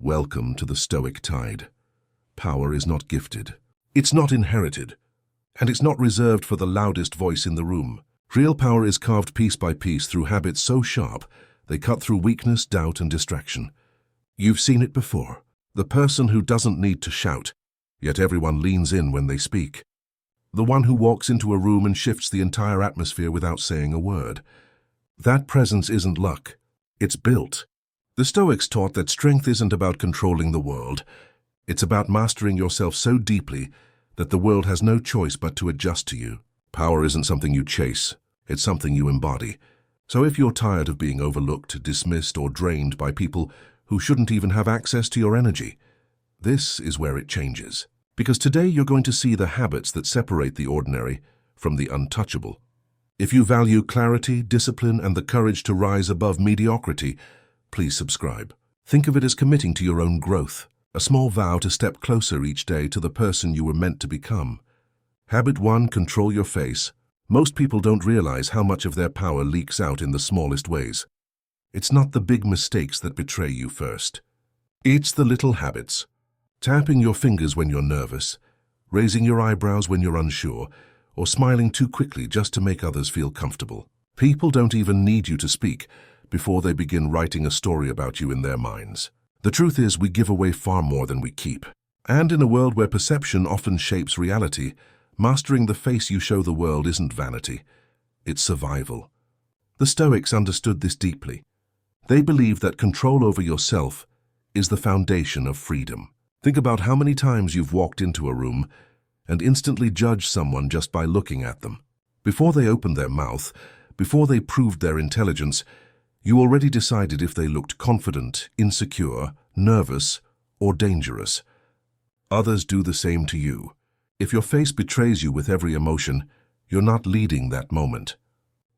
Welcome to the Stoic tide. Power is not gifted. It's not inherited. And it's not reserved for the loudest voice in the room. Real power is carved piece by piece through habits so sharp they cut through weakness, doubt, and distraction. You've seen it before. The person who doesn't need to shout, yet everyone leans in when they speak. The one who walks into a room and shifts the entire atmosphere without saying a word. That presence isn't luck. It's built. The Stoics taught that strength isn't about controlling the world. It's about mastering yourself so deeply that the world has no choice but to adjust to you. Power isn't something you chase. It's something you embody. So if you're tired of being overlooked, dismissed, or drained by people who shouldn't even have access to your energy, this is where it changes. Because today you're going to see the habits that separate the ordinary from the untouchable. If you value clarity, discipline, and the courage to rise above mediocrity, please subscribe. Think of it as committing to your own growth, a small vow to step closer each day to the person you were meant to become. Habit 1, control your face. Most people don't realize how much of their power leaks out in the smallest ways. It's not the big mistakes that betray you first. It's the little habits. Tapping your fingers when you're nervous, raising your eyebrows when you're unsure, or smiling too quickly just to make others feel comfortable. People don't even need you to speak before they begin writing a story about you in their minds. The truth is, we give away far more than we keep. And in a world where perception often shapes reality, mastering the face you show the world isn't vanity. It's survival. The Stoics understood this deeply. They believed that control over yourself is the foundation of freedom. Think about how many times you've walked into a room and instantly judged someone just by looking at them. Before they opened their mouth, before they proved their intelligence, you already decided if they looked confident, insecure, nervous, or dangerous. Others do the same to you. If your face betrays you with every emotion, you're not leading that moment.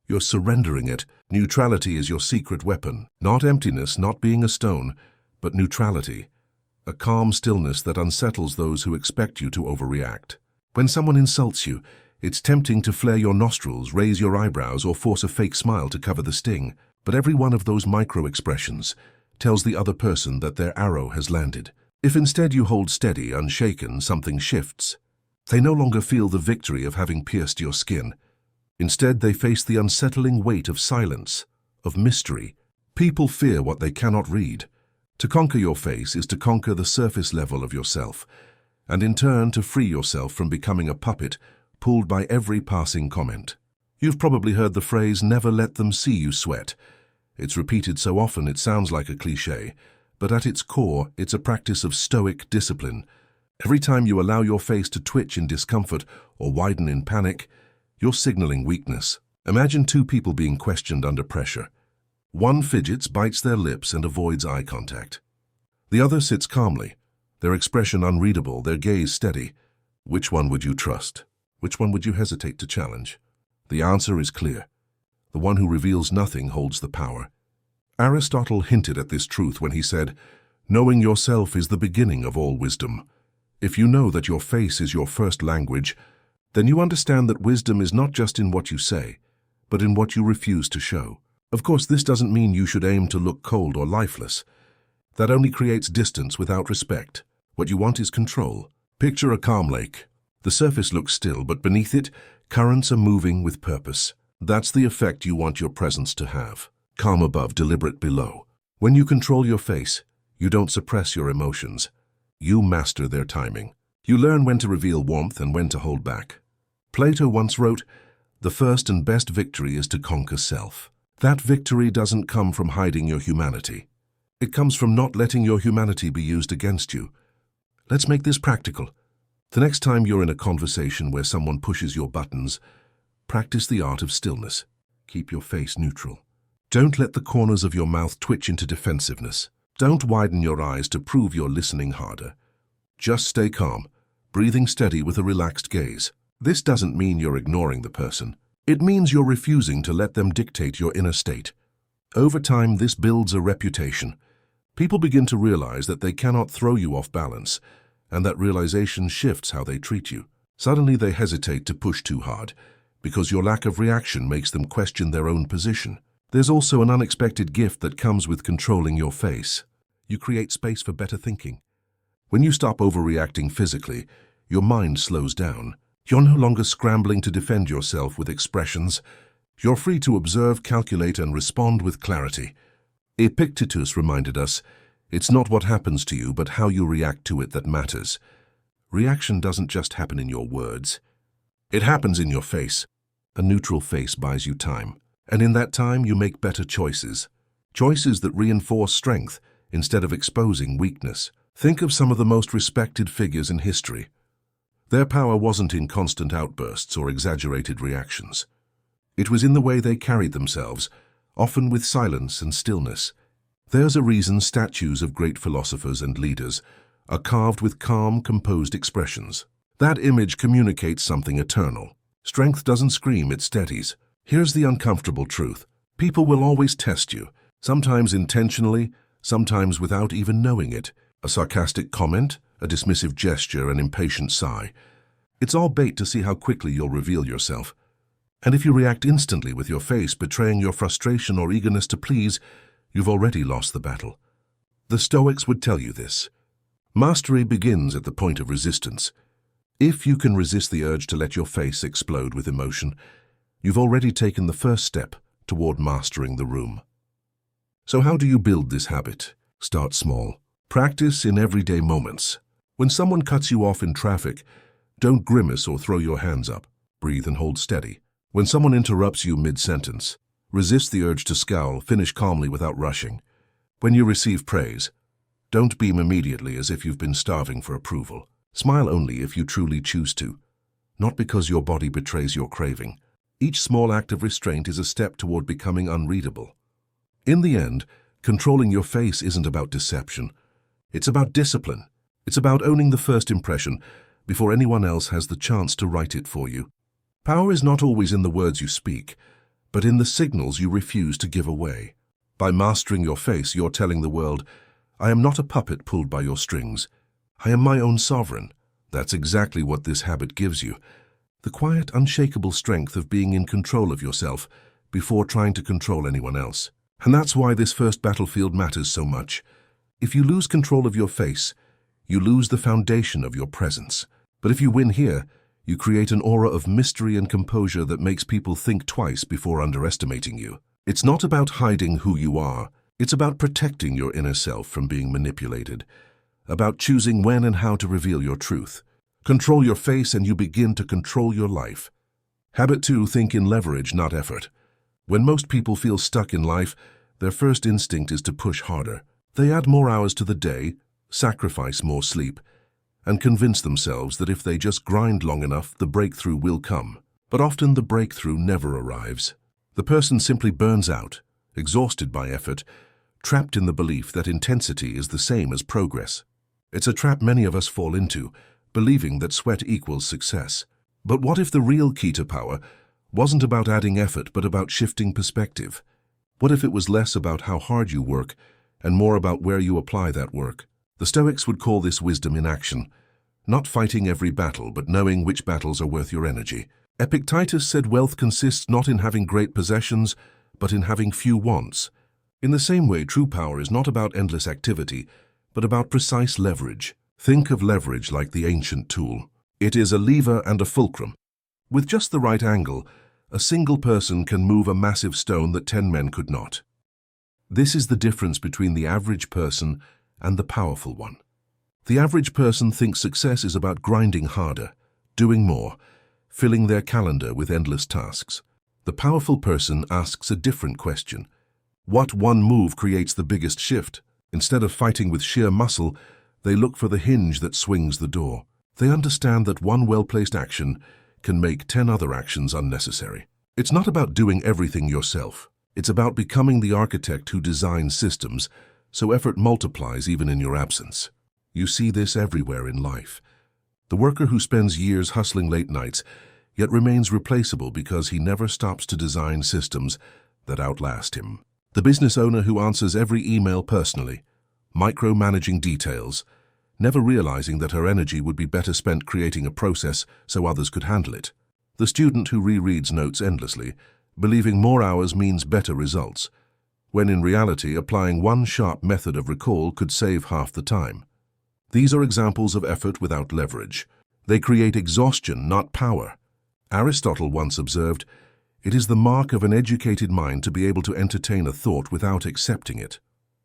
You're surrendering it. Neutrality is your secret weapon. Not emptiness, not being a stone, but neutrality. A calm stillness that unsettles those who expect you to overreact. When someone insults you, it's tempting to flare your nostrils, raise your eyebrows, or force a fake smile to cover the sting. But every one of those micro-expressions tells the other person that their arrow has landed. If instead you hold steady, unshaken, something shifts. They no longer feel the victory of having pierced your skin. Instead, they face the unsettling weight of silence, of mystery. People fear what they cannot read. To conquer your face is to conquer the surface level of yourself, and in turn to free yourself from becoming a puppet pulled by every passing comment. You've probably heard the phrase, never let them see you sweat. It's repeated so often it sounds like a cliché, but at its core, it's a practice of Stoic discipline. Every time you allow your face to twitch in discomfort or widen in panic, you're signaling weakness. Imagine two people being questioned under pressure. One fidgets, bites their lips, and avoids eye contact. The other sits calmly, their expression unreadable, their gaze steady. Which one would you trust? Which one would you hesitate to challenge? The answer is clear. The one who reveals nothing holds the power. Aristotle hinted at this truth when he said, "Knowing yourself is the beginning of all wisdom." If you know that your face is your first language, then you understand that wisdom is not just in what you say, but in what you refuse to show. Of course, this doesn't mean you should aim to look cold or lifeless. That only creates distance without respect. What you want is control. Picture a calm lake. The surface looks still, but beneath it, currents are moving with purpose. That's the effect you want your presence to have. Calm above, deliberate below. When you control your face, you don't suppress your emotions. You master their timing. You learn when to reveal warmth and when to hold back. Plato once wrote, "The first and best victory is to conquer self." That victory doesn't come from hiding your humanity. It comes from not letting your humanity be used against you. Let's make this practical. The next time you're in a conversation where someone pushes your buttons, practice the art of stillness. Keep your face neutral. Don't let the corners of your mouth twitch into defensiveness. Don't widen your eyes to prove you're listening harder. Just stay calm, breathing steady with a relaxed gaze. This doesn't mean you're ignoring the person. It means you're refusing to let them dictate your inner state. Over time, this builds a reputation. People begin to realize that they cannot throw you off balance, and that realization shifts how they treat you. Suddenly, they hesitate to push too hard, because your lack of reaction makes them question their own position. There's also an unexpected gift that comes with controlling your face. you create space for better thinking. When you stop overreacting physically, your mind slows down. You're no longer scrambling to defend yourself with expressions. You're free to observe, calculate, and respond with clarity. Epictetus reminded us, it's not what happens to you, but how you react to it that matters. Reaction doesn't just happen in your words. It happens in your face. A neutral face buys you time. And in that time, you make better choices. Choices that reinforce strength instead of exposing weakness. Think of some of the most respected figures in history. Their power wasn't in constant outbursts or exaggerated reactions. It was in the way they carried themselves, often with silence and stillness. There's a reason statues of great philosophers and leaders are carved with calm, composed expressions. That image communicates something eternal. Strength doesn't scream, it steadies. Here's the uncomfortable truth. People will always test you, sometimes intentionally, sometimes without even knowing it. A sarcastic comment, a dismissive gesture, an impatient sigh. It's all bait to see how quickly you'll reveal yourself. And if you react instantly with your face, betraying your frustration or eagerness to please, you've already lost the battle. The Stoics would tell you this. Mastery begins at the point of resistance. If you can resist the urge to let your face explode with emotion, you've already taken the first step toward mastering the room. So how do you build this habit? Start small. Practice in everyday moments. When someone cuts you off in traffic, don't grimace or throw your hands up. Breathe and hold steady. When someone interrupts you mid-sentence, resist the urge to scowl, finish calmly without rushing. When you receive praise, don't beam immediately as if you've been starving for approval. Smile only if you truly choose to, not because your body betrays your craving. Each small act of restraint is a step toward becoming unreadable. In the end, controlling your face isn't about deception. It's about discipline. It's about owning the first impression before anyone else has the chance to write it for you. Power is not always in the words you speak, but in the signals you refuse to give away. By mastering your face, you're telling the world, I am not a puppet pulled by your strings. I am my own sovereign. That's exactly what this habit gives you. The quiet, unshakable strength of being in control of yourself before trying to control anyone else. And that's why this first battlefield matters so much. If you lose control of your face, you lose the foundation of your presence. But if you win here, you create an aura of mystery and composure that makes people think twice before underestimating you. It's not about hiding who you are. It's about protecting your inner self from being manipulated. About choosing when and how to reveal your truth. Control your face and you begin to control your life. Habit 2, think in leverage, not effort. When most people feel stuck in life, their first instinct is to push harder. They add more hours to the day, sacrifice more sleep, and convince themselves that if they just grind long enough, the breakthrough will come. But often the breakthrough never arrives. The person simply burns out, exhausted by effort, trapped in the belief that intensity is the same as progress. It's a trap many of us fall into, believing that sweat equals success. But what if the real key to power wasn't about adding effort, but about shifting perspective? What if it was less about how hard you work and more about where you apply that work? The Stoics would call this wisdom in action, not fighting every battle, but knowing which battles are worth your energy. Epictetus said wealth consists not in having great possessions, but in having few wants. In the same way, true power is not about endless activity, but about precise leverage. Think of leverage like the ancient tool. It is a lever and a fulcrum. With just the right angle, a single person can move a massive stone that 10 men could not. This is the difference between the average person and the powerful one. The average person thinks success is about grinding harder, doing more, filling their calendar with endless tasks. The powerful person asks a different question. What one move creates the biggest shift? Instead of fighting with sheer muscle, they look for the hinge that swings the door. They understand that one well-placed action can make 10 other actions unnecessary. It's not about doing everything yourself. It's about becoming the architect who designs systems so effort multiplies even in your absence. You see this everywhere in life. The worker who spends years hustling late nights yet remains replaceable because he never stops to design systems that outlast him. The business owner who answers every email personally, micromanaging details, never realizing that her energy would be better spent creating a process so others could handle it. The student who rereads notes endlessly, believing more hours means better results, when in reality applying one sharp method of recall could save half the time. These are examples of effort without leverage. They create exhaustion, not power. Aristotle once observed, "It is the mark of an educated mind to be able to entertain a thought without accepting it."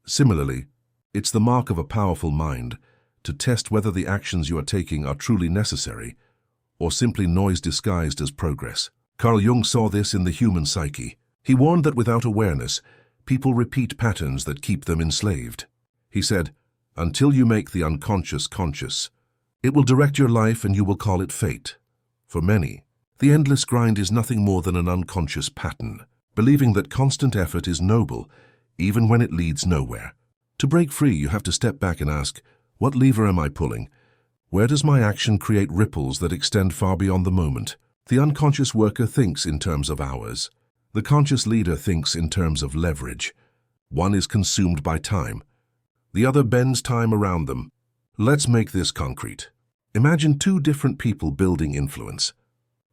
Similarly, it's the mark of a powerful mind to test whether the actions you are taking are truly necessary or simply noise disguised as progress. Carl Jung saw this in the human psyche. He warned that without awareness, people repeat patterns that keep them enslaved. He said, "Until you make the unconscious conscious, it will direct your life and you will call it fate." For many, the endless grind is nothing more than an unconscious pattern, believing that constant effort is noble, even when it leads nowhere. To break free, you have to step back and ask, what lever am I pulling? Where does my action create ripples that extend far beyond the moment? The unconscious worker thinks in terms of hours. The conscious leader thinks in terms of leverage. One is consumed by time. The other bends time around them. Let's make this concrete. Imagine two different people building influence.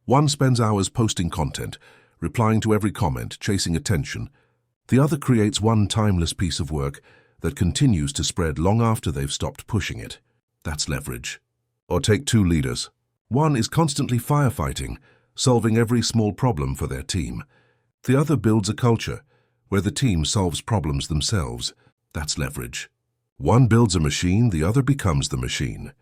One spends hours posting content, replying to every comment, chasing attention. The other creates one timeless piece of work that continues to spread long after they've stopped pushing it. That's leverage. Or take two leaders. One is constantly firefighting, solving every small problem for their team. The other builds a culture where the team solves problems themselves. That's leverage. One builds a machine, the other becomes the machine.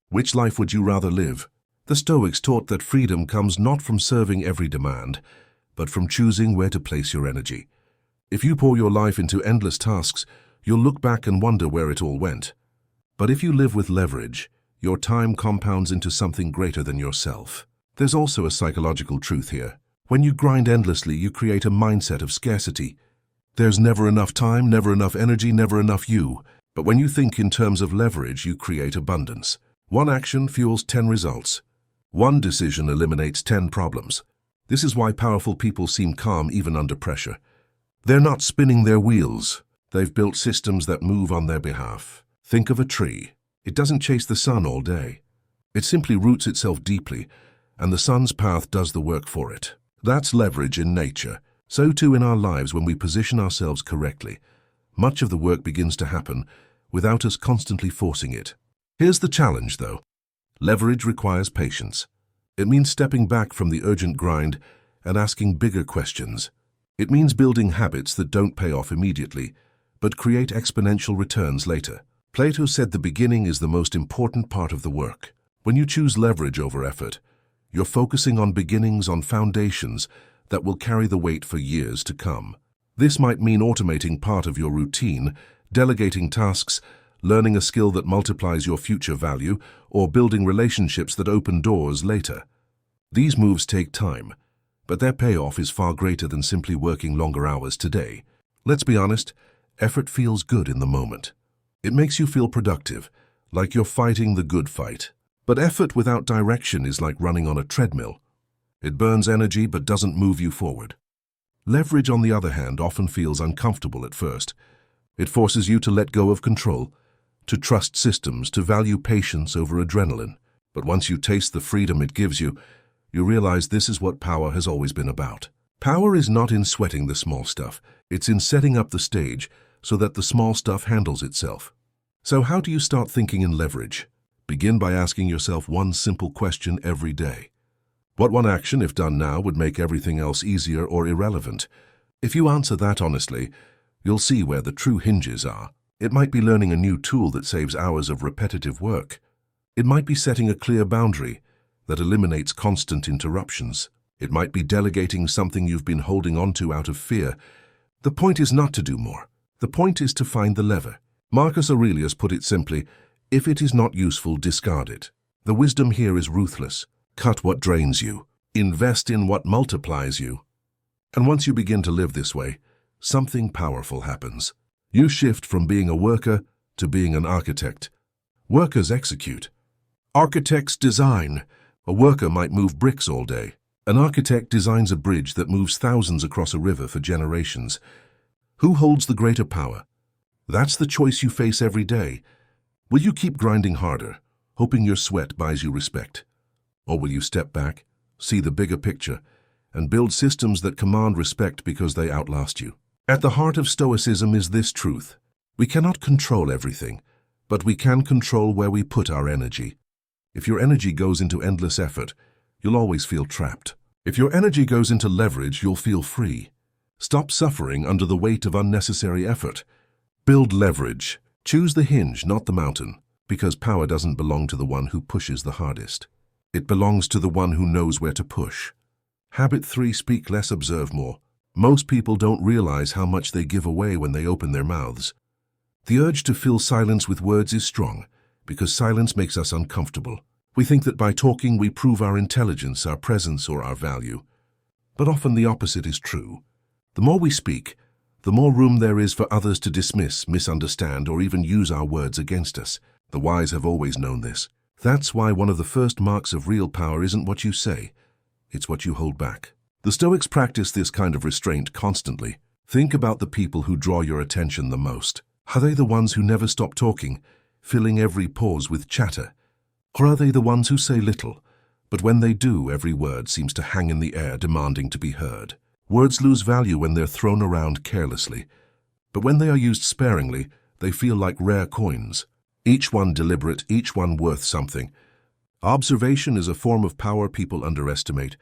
Which life would you rather live? The Stoics taught that freedom comes not from serving every demand, but from choosing where to place your energy. If you pour your life into endless tasks, you'll look back and wonder where it all went. But if you live with leverage, your time compounds into something greater than yourself. There's also a psychological truth here. When you grind endlessly, you create a mindset of scarcity. There's never enough time, never enough energy, never enough you. But when you think in terms of leverage, you create abundance. One action fuels 10 results. One decision eliminates 10 problems. This is why powerful people seem calm even under pressure. They're not spinning their wheels. They've built systems that move on their behalf. Think of a tree. It doesn't chase the sun all day. It simply roots itself deeply, and the sun's path does the work for it. That's leverage in nature. So too in our lives when we position ourselves correctly. Much of the work begins to happen without us constantly forcing it. Here's the challenge, though. Leverage requires patience. It means stepping back from the urgent grind and asking bigger questions. It means building habits that don't pay off immediately, but create exponential returns later. Plato said the beginning is the most important part of the work. When you choose leverage over effort, you're focusing on beginnings, on foundations that will carry the weight for years to come. This might mean automating part of your routine, delegating tasks, learning a skill that multiplies your future value, or building relationships that open doors later. These moves take time, but their payoff is far greater than simply working longer hours today. Let's be honest, effort feels good in the moment. It makes you feel productive, like you're fighting the good fight. But effort without direction is like running on a treadmill. It burns energy but doesn't move you forward. Leverage, on the other hand, often feels uncomfortable at first. It forces you to let go of control, to trust systems, to value patience over adrenaline. But once you taste the freedom it gives you, you realize this is what power has always been about. Power is not in sweating the small stuff. It's in setting up the stage so that the small stuff handles itself. So how do you start thinking in leverage? Begin by asking yourself one simple question every day. What one action, if done now, would make everything else easier or irrelevant? If you answer that honestly, you'll see where the true hinges are. It might be learning a new tool that saves hours of repetitive work. It might be setting a clear boundary that eliminates constant interruptions. It might be delegating something you've been holding onto out of fear. The point is not to do more. The point is to find the lever. Marcus Aurelius put it simply, if it is not useful, discard it. The wisdom here is ruthless. Cut what drains you. Invest in what multiplies you. And once you begin to live this way, something powerful happens. You shift from being a worker to being an architect. Workers execute. Architects design. A worker might move bricks all day. An architect designs a bridge that moves thousands across a river for generations. Who holds the greater power? That's the choice you face every day. Will you keep grinding harder, hoping your sweat buys you respect? Or will you step back, see the bigger picture, and build systems that command respect because they outlast you? At the heart of Stoicism is this truth. We cannot control everything, but we can control where we put our energy. If your energy goes into endless effort, you'll always feel trapped. If your energy goes into leverage, you'll feel free. Stop suffering under the weight of unnecessary effort. Build leverage. Choose the hinge, not the mountain, because power doesn't belong to the one who pushes the hardest. It belongs to the one who knows where to push. Habit 3: speak less, observe more. Most people don't realize how much they give away when they open their mouths. The urge to fill silence with words is strong, because silence makes us uncomfortable. We think that by talking we prove our intelligence, our presence, or our value. But often the opposite is true. The more we speak, the more room there is for others to dismiss, misunderstand, or even use our words against us. The wise have always known this. That's why one of the first marks of real power isn't what you say, it's what you hold back. The Stoics practice this kind of restraint constantly. Think about the people who draw your attention the most. Are they the ones who never stop talking, filling every pause with chatter? Or are they the ones who say little, but when they do, every word seems to hang in the air, demanding to be heard? Words lose value when they're thrown around carelessly, but when they are used sparingly, they feel like rare coins. Each one deliberate, each one worth something. Observation is a form of power people underestimate.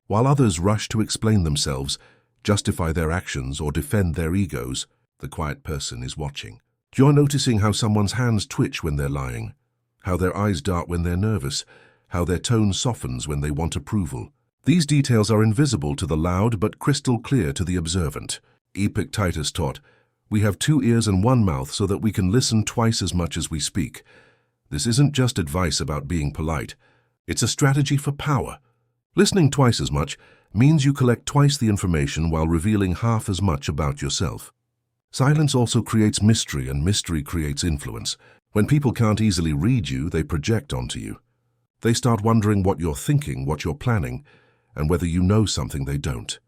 While others rush to explain themselves, justify their actions, or defend their egos, the quiet person is watching. You're noticing how someone's hands twitch when they're lying, how their eyes dart when they're nervous, how their tone softens when they want approval. These details are invisible to the loud but crystal clear to the observant. Epictetus taught, "We have 2 ears and 1 mouth so that we can listen twice as much as we speak." This isn't just advice about being polite. It's a strategy for power. Listening twice as much means you collect twice the information while revealing half as much about yourself. Silence also creates mystery, and mystery creates influence. When people can't easily read you, they project onto you. They start wondering what you're thinking, what you're planning, and whether you know something they don't.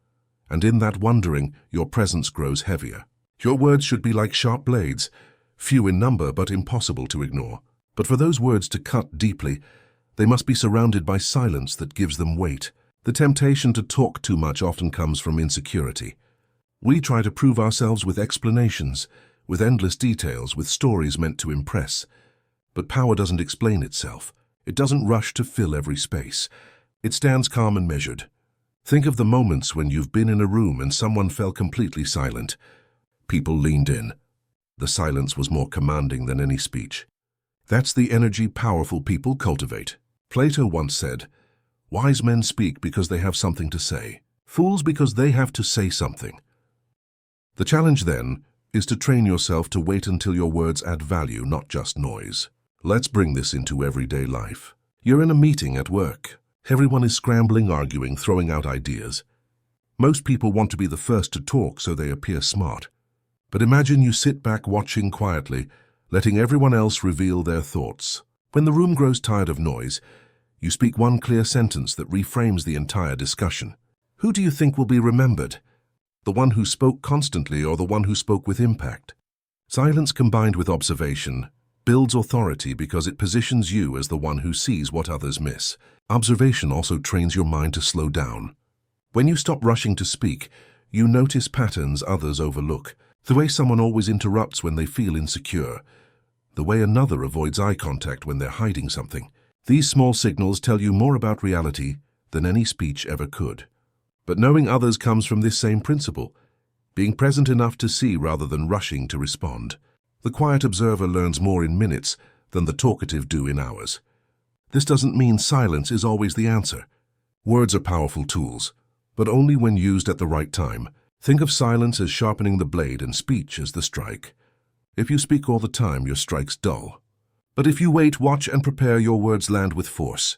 And in that wondering, your presence grows heavier. Your words should be like sharp blades, few in number but impossible to ignore. But for those words to cut deeply, they must be surrounded by silence that gives them weight. The temptation to talk too much often comes from insecurity. We try to prove ourselves with explanations, with endless details, with stories meant to impress. But power doesn't explain itself. It doesn't rush to fill every space. It stands calm and measured. Think of the moments when you've been in a room and someone fell completely silent. People leaned in. The silence was more commanding than any speech. That's the energy powerful people cultivate. Plato once said, "Wise men speak because they have something to say. Fools because they have to say something." The challenge then is to train yourself to wait until your words add value, not just noise. Let's bring this into everyday life. You're in a meeting at work. Everyone is scrambling, arguing, throwing out ideas. Most people want to be the first to talk so they appear smart. But imagine you sit back watching quietly, letting everyone else reveal their thoughts. When the room grows tired of noise, you speak one clear sentence that reframes the entire discussion. Who do you think will be remembered? The one who spoke constantly or the one who spoke with impact? Silence combined with observation builds authority because it positions you as the one who sees what others miss. Observation also trains your mind to slow down. When you stop rushing to speak, you notice patterns others overlook. The way someone always interrupts when they feel insecure. The way another avoids eye contact when they're hiding something. These small signals tell you more about reality than any speech ever could. But knowing others comes from this same principle, being present enough to see rather than rushing to respond. The quiet observer learns more in minutes than the talkative do in hours. This doesn't mean silence is always the answer. Words are powerful tools, but only when used at the right time. Think of silence as sharpening the blade and speech as the strike. If you speak all the time, your strike's dull. But if you wait, watch, and prepare, your words land with force.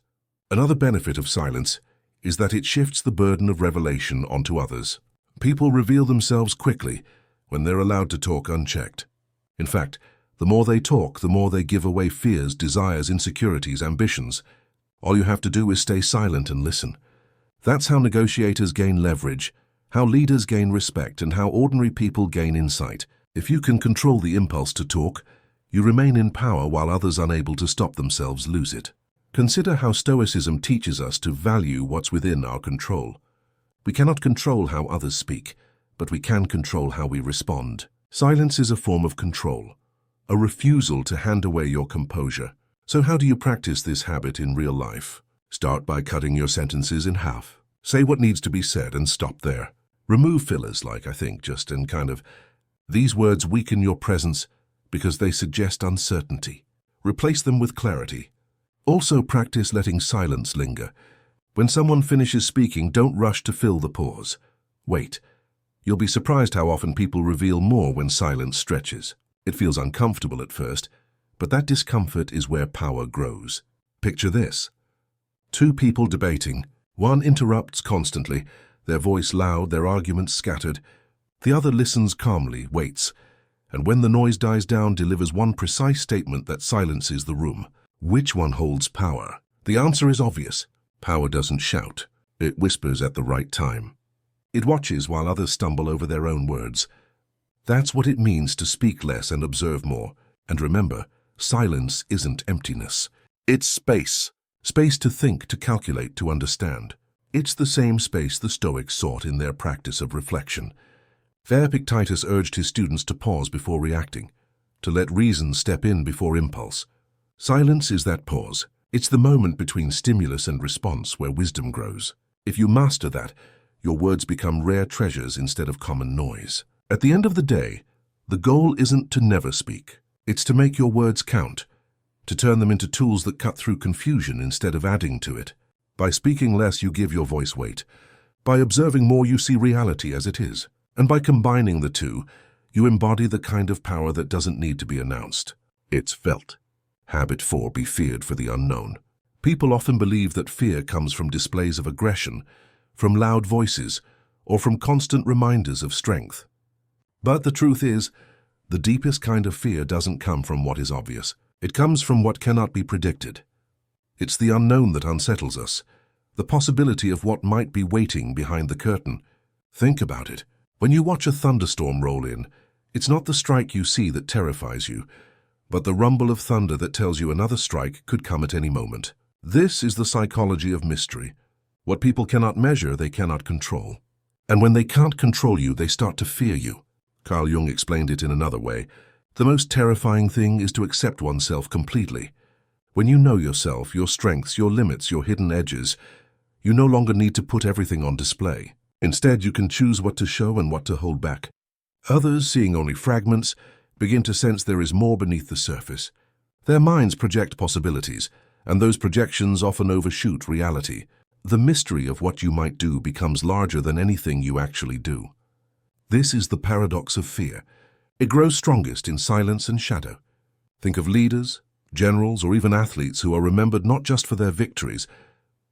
Another benefit of silence is that it shifts the burden of revelation onto others. People reveal themselves quickly when they're allowed to talk unchecked. In fact, the more they talk, the more they give away fears, desires, insecurities, ambitions. All you have to do is stay silent and listen. That's how negotiators gain leverage, how leaders gain respect, and how ordinary people gain insight. If you can control the impulse to talk, you remain in power while others unable to stop themselves lose it. Consider how Stoicism teaches us to value what's within our control. We cannot control how others speak, but we can control how we respond. Silence is a form of control, a refusal to hand away your composure. So how do you practice this habit in real life? Start by cutting your sentences in half. Say what needs to be said and stop there. Remove fillers, like I think, just in kind of, these words weaken your presence because they suggest uncertainty. Replace them with clarity. Also practice letting silence linger. When someone finishes speaking, don't rush to fill the pause. Wait. You'll be surprised how often people reveal more when silence stretches. It feels uncomfortable at first, but that discomfort is where power grows. Picture this. Two people debating. One interrupts constantly, their voice loud, their arguments scattered. The other listens calmly, waits, and when the noise dies down, delivers one precise statement that silences the room. Which one holds power? The answer is obvious. Power doesn't shout. It whispers at the right time. It watches while others stumble over their own words. That's what it means to speak less and observe more. And remember, silence isn't emptiness. It's space. Space to think, to calculate, to understand. It's the same space the Stoics sought in their practice of reflection. Epictetus urged his students to pause before reacting, to let reason step in before impulse. Silence is that pause. It's the moment between stimulus and response where wisdom grows. If you master that, your words become rare treasures instead of common noise. At the end of the day, the goal isn't to never speak. It's to make your words count, to turn them into tools that cut through confusion instead of adding to it. By speaking less, you give your voice weight. By observing more, you see reality as it is. And by combining the two, you embody the kind of power that doesn't need to be announced. It's felt. Habit 4, be feared for the unknown. People often believe that fear comes from displays of aggression, from loud voices, or from constant reminders of strength. But the truth is, the deepest kind of fear doesn't come from what is obvious. It comes from what cannot be predicted. It's the unknown that unsettles us, the possibility of what might be waiting behind the curtain. Think about it. When you watch a thunderstorm roll in, it's not the strike you see that terrifies you, but the rumble of thunder that tells you another strike could come at any moment. This is the psychology of mystery. What people cannot measure, they cannot control. And when they can't control you, they start to fear you. Carl Jung explained it in another way. The most terrifying thing is to accept oneself completely. When you know yourself, your strengths, your limits, your hidden edges, you no longer need to put everything on display. Instead, you can choose what to show and what to hold back. Others, seeing only fragments, begin to sense there is more beneath the surface. Their minds project possibilities, and those projections often overshoot reality. The mystery of what you might do becomes larger than anything you actually do. This is the paradox of fear. It grows strongest in silence and shadow. Think of leaders, generals, or even athletes who are remembered not just for their victories,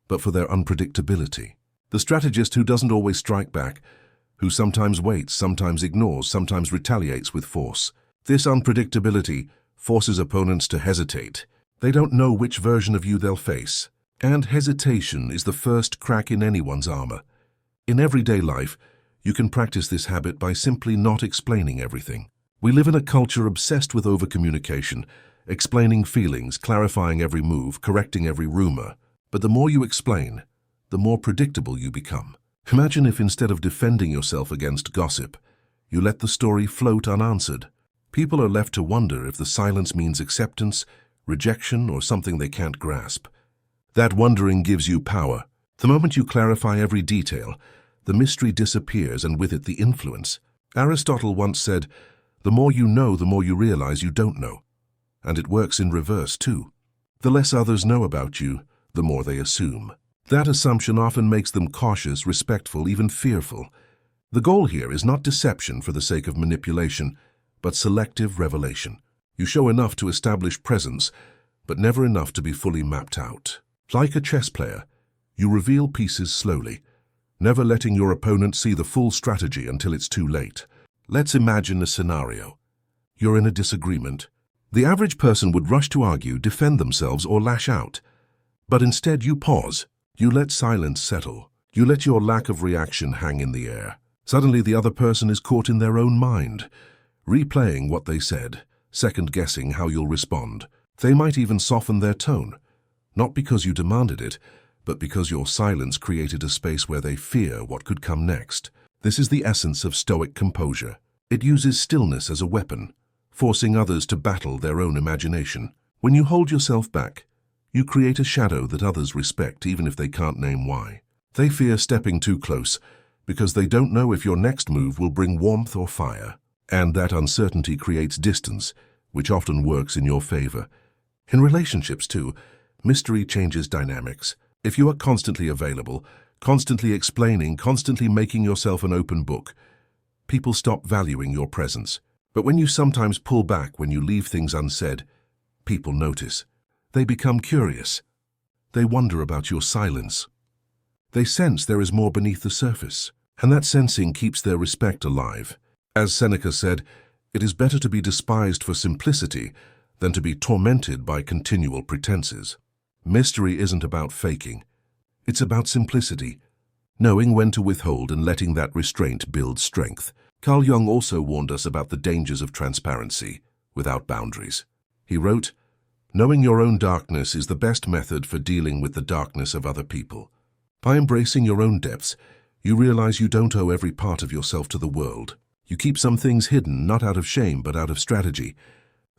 but for their unpredictability. The strategist who doesn't always strike back, who sometimes waits, sometimes ignores, sometimes retaliates with force. This unpredictability forces opponents to hesitate. They don't know which version of you they'll face. And hesitation is the first crack in anyone's armor. In everyday life, you can practice this habit by simply not explaining everything. We live in a culture obsessed with overcommunication, explaining feelings, clarifying every move, correcting every rumor. But the more you explain, the more predictable you become. Imagine if instead of defending yourself against gossip, you let the story float unanswered. People are left to wonder if the silence means acceptance, rejection, or something they can't grasp. That wondering gives you power. The moment you clarify every detail, the mystery disappears and with it the influence. Aristotle once said, "The more you know, the more you realize you don't know." And it works in reverse too. The less others know about you, the more they assume. That assumption often makes them cautious, respectful, even fearful. The goal here is not deception for the sake of manipulation, but selective revelation. You show enough to establish presence, but never enough to be fully mapped out. Like a chess player, you reveal pieces slowly, never letting your opponent see the full strategy until it's too late. Let's imagine a scenario. You're in a disagreement. The average person would rush to argue, defend themselves, or lash out. But instead you pause. You let silence settle. You let your lack of reaction hang in the air. Suddenly the other person is caught in their own mind, replaying what they said, second-guessing how you'll respond. They might even soften their tone, not because you demanded it, but because your silence created a space where they fear what could come next. This is the essence of Stoic composure. It uses stillness as a weapon, forcing others to battle their own imagination. When you hold yourself back, you create a shadow that others respect even if they can't name why. They fear stepping too close because they don't know if your next move will bring warmth or fire. And that uncertainty creates distance, which often works in your favor. In relationships too, mystery changes dynamics. If you are constantly available, constantly explaining, constantly making yourself an open book, people stop valuing your presence. But when you sometimes pull back, when you leave things unsaid, people notice. They become curious. They wonder about your silence. They sense there is more beneath the surface, and that sensing keeps their respect alive. As Seneca said, it is better to be despised for simplicity than to be tormented by continual pretenses. Mystery isn't about faking. It's about simplicity, knowing when to withhold and letting that restraint build strength. Carl Jung also warned us about the dangers of transparency without boundaries. He wrote, "Knowing your own darkness is the best method for dealing with the darkness of other people. By embracing your own depths, you realize you don't owe every part of yourself to the world. You keep some things hidden, not out of shame, but out of strategy.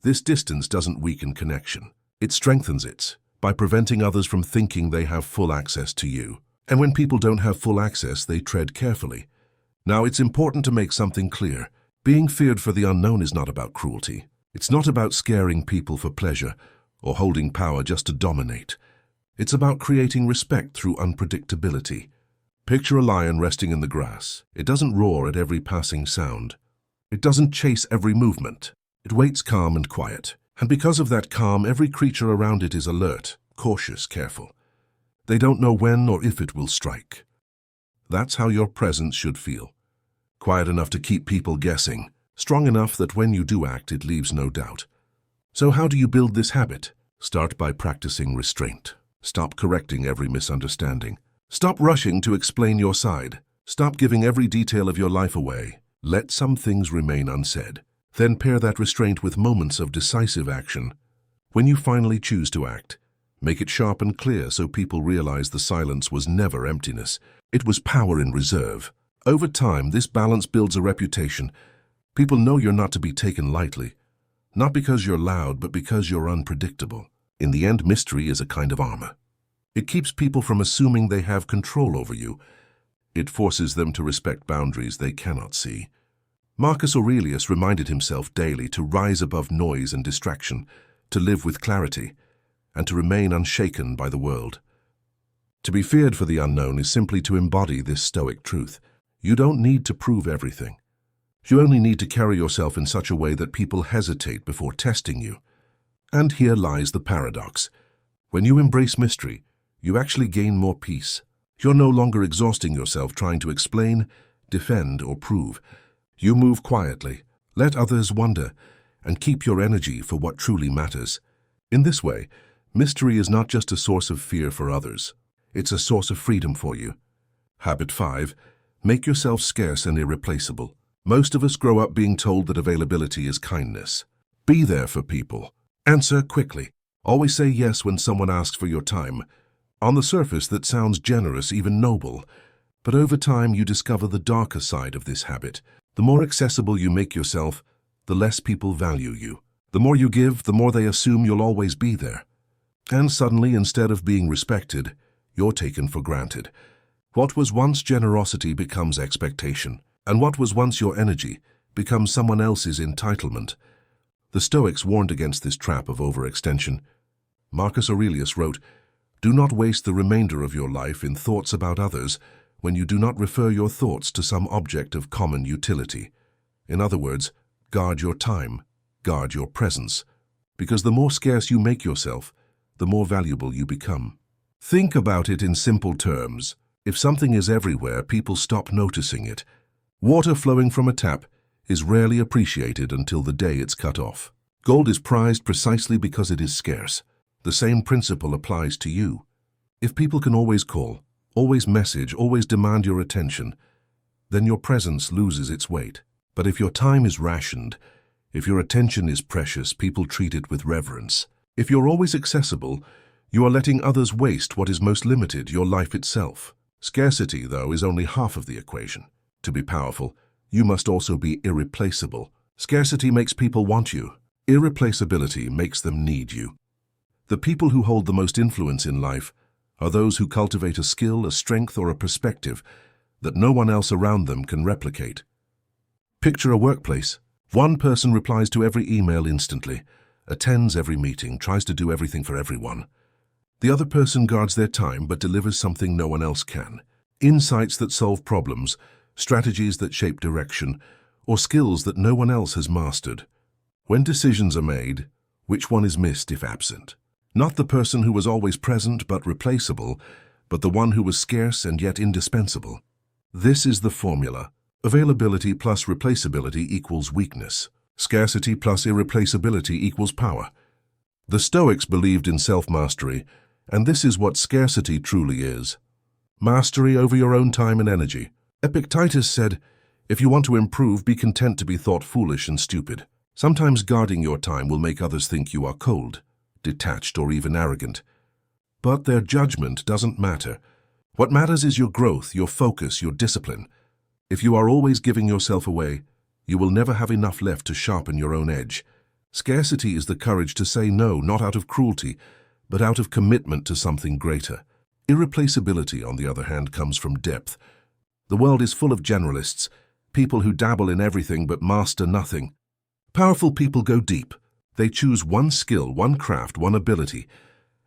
This distance doesn't weaken connection. It strengthens it, by preventing others from thinking they have full access to you. And when people don't have full access, they tread carefully. Now, it's important to make something clear. Being feared for the unknown is not about cruelty. It's not about scaring people for pleasure or holding power just to dominate. It's about creating respect through unpredictability. Picture a lion resting in the grass. It doesn't roar at every passing sound. It doesn't chase every movement. It waits calm and quiet. And because of that calm, every creature around it is alert, cautious, careful. They don't know when or if it will strike. That's how your presence should feel. Quiet enough to keep people guessing. Strong enough that when you do act, it leaves no doubt. So how do you build this habit? Start by practicing restraint. Stop correcting every misunderstanding. Stop rushing to explain your side. Stop giving every detail of your life away. Let some things remain unsaid. Then pair that restraint with moments of decisive action. When you finally choose to act, make it sharp and clear so people realize the silence was never emptiness. It was power in reserve. Over time, this balance builds a reputation. People know you're not to be taken lightly. Not because you're loud, but because you're unpredictable. In the end, mystery is a kind of armor. It keeps people from assuming they have control over you. It forces them to respect boundaries they cannot see. Marcus Aurelius reminded himself daily to rise above noise and distraction, to live with clarity, and to remain unshaken by the world. To be feared for the unknown is simply to embody this Stoic truth. You don't need to prove everything. You only need to carry yourself in such a way that people hesitate before testing you. And here lies the paradox. When you embrace mystery, you actually gain more peace. You're no longer exhausting yourself trying to explain, defend, or prove. You move quietly, let others wonder, and keep your energy for what truly matters. In this way, mystery is not just a source of fear for others. It's a source of freedom for you. Habit 5. Make yourself scarce and irreplaceable. Most of us grow up being told that availability is kindness. Be there for people. Answer quickly. Always say yes when someone asks for your time. On the surface, that sounds generous, even noble. But over time, you discover the darker side of this habit. The more accessible you make yourself, the less people value you. The more you give, the more they assume you'll always be there. And suddenly, instead of being respected, you're taken for granted. What was once generosity becomes expectation, and what was once your energy becomes someone else's entitlement. The Stoics warned against this trap of overextension. Marcus Aurelius wrote, "Do not waste the remainder of your life in thoughts about others when you do not refer your thoughts to some object of common utility." In other words, guard your time, guard your presence, because the more scarce you make yourself, the more valuable you become. Think about it in simple terms. If something is everywhere, people stop noticing it. Water flowing from a tap is rarely appreciated until the day it's cut off. Gold is prized precisely because it is scarce. The same principle applies to you. If people can always call, always message, always demand your attention, then your presence loses its weight. But if your time is rationed, if your attention is precious, people treat it with reverence. If you're always accessible, you are letting others waste what is most limited, your life itself. Scarcity, though, is only half of the equation. To be powerful, you must also be irreplaceable. Scarcity makes people want you. Irreplaceability makes them need you. The people who hold the most influence in life are those who cultivate a skill, a strength, or a perspective that no one else around them can replicate. Picture a workplace. One person replies to every email instantly, attends every meeting, tries to do everything for everyone. The other person guards their time but delivers something no one else can. Insights that solve problems, strategies that shape direction, or skills that no one else has mastered. When decisions are made, which one is missed if absent? Not the person who was always present but replaceable, but the one who was scarce and yet indispensable. This is the formula. Availability plus replaceability equals weakness. Scarcity plus irreplaceability equals power. The Stoics believed in self-mastery, and this is what scarcity truly is. Mastery over your own time and energy. Epictetus said, "If you want to improve, be content to be thought foolish and stupid." Sometimes guarding your time will make others think you are cold, detached, or even arrogant. But their judgment doesn't matter. What matters is your growth, your focus, your discipline. If you are always giving yourself away, you will never have enough left to sharpen your own edge. Scarcity is the courage to say no, not out of cruelty, but out of commitment to something greater. Irreplaceability, on the other hand, comes from depth. The world is full of generalists, people who dabble in everything but master nothing. Powerful people go deep. They choose one skill, one craft, one ability,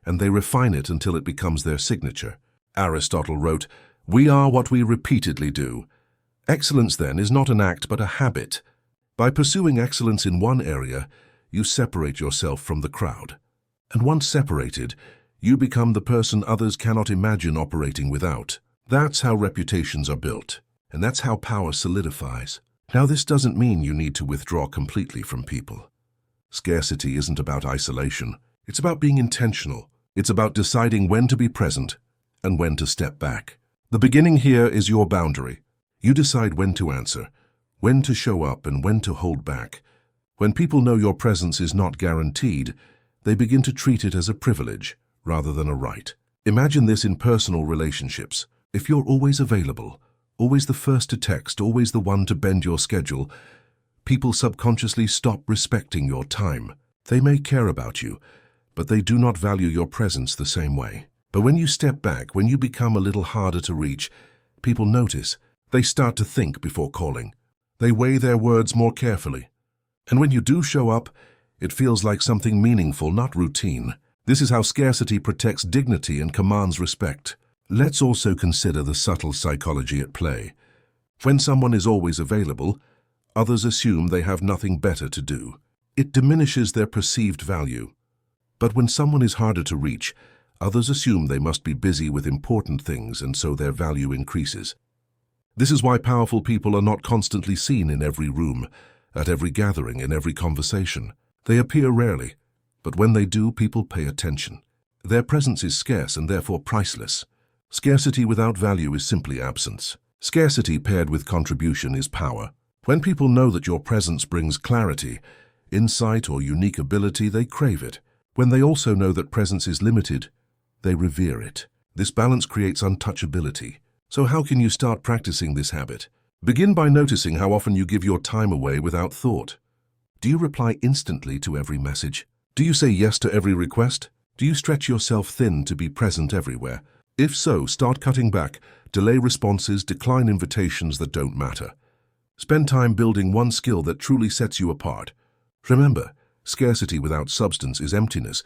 and they refine it until it becomes their signature. Aristotle wrote, "We are what we repeatedly do." Excellence, then, is not an act but a habit. By pursuing excellence in one area, you separate yourself from the crowd. And once separated, you become the person others cannot imagine operating without. That's how reputations are built, and that's how power solidifies. Now, this doesn't mean you need to withdraw completely from people. Scarcity isn't about isolation. It's about being intentional. It's about deciding when to be present and when to step back. The beginning here is your boundary. You decide when to answer, when to show up, and when to hold back. When people know your presence is not guaranteed, they begin to treat it as a privilege rather than a right. Imagine this in personal relationships. If you're always available, always the first to text, always the one to bend your schedule, people subconsciously stop respecting your time. They may care about you, but they do not value your presence the same way. But when you step back, when you become a little harder to reach, people notice. They start to think before calling. They weigh their words more carefully. And when you do show up, it feels like something meaningful, not routine. This is how scarcity protects dignity and commands respect. Let's also consider the subtle psychology at play. When someone is always available, others assume they have nothing better to do. It diminishes their perceived value. But when someone is harder to reach, others assume they must be busy with important things, and so their value increases. This is why powerful people are not constantly seen in every room, at every gathering, in every conversation. They appear rarely, but when they do, people pay attention. Their presence is scarce and therefore priceless. Scarcity without value is simply absence. Scarcity paired with contribution is power. When people know that your presence brings clarity, insight, or unique ability, they crave it. When they also know that presence is limited, they revere it. This balance creates untouchability. So how can you start practicing this habit? Begin by noticing how often you give your time away without thought. Do you reply instantly to every message? Do you say yes to every request? Do you stretch yourself thin to be present everywhere? If so, start cutting back, delay responses, decline invitations that don't matter. Spend time building one skill that truly sets you apart. Remember, scarcity without substance is emptiness,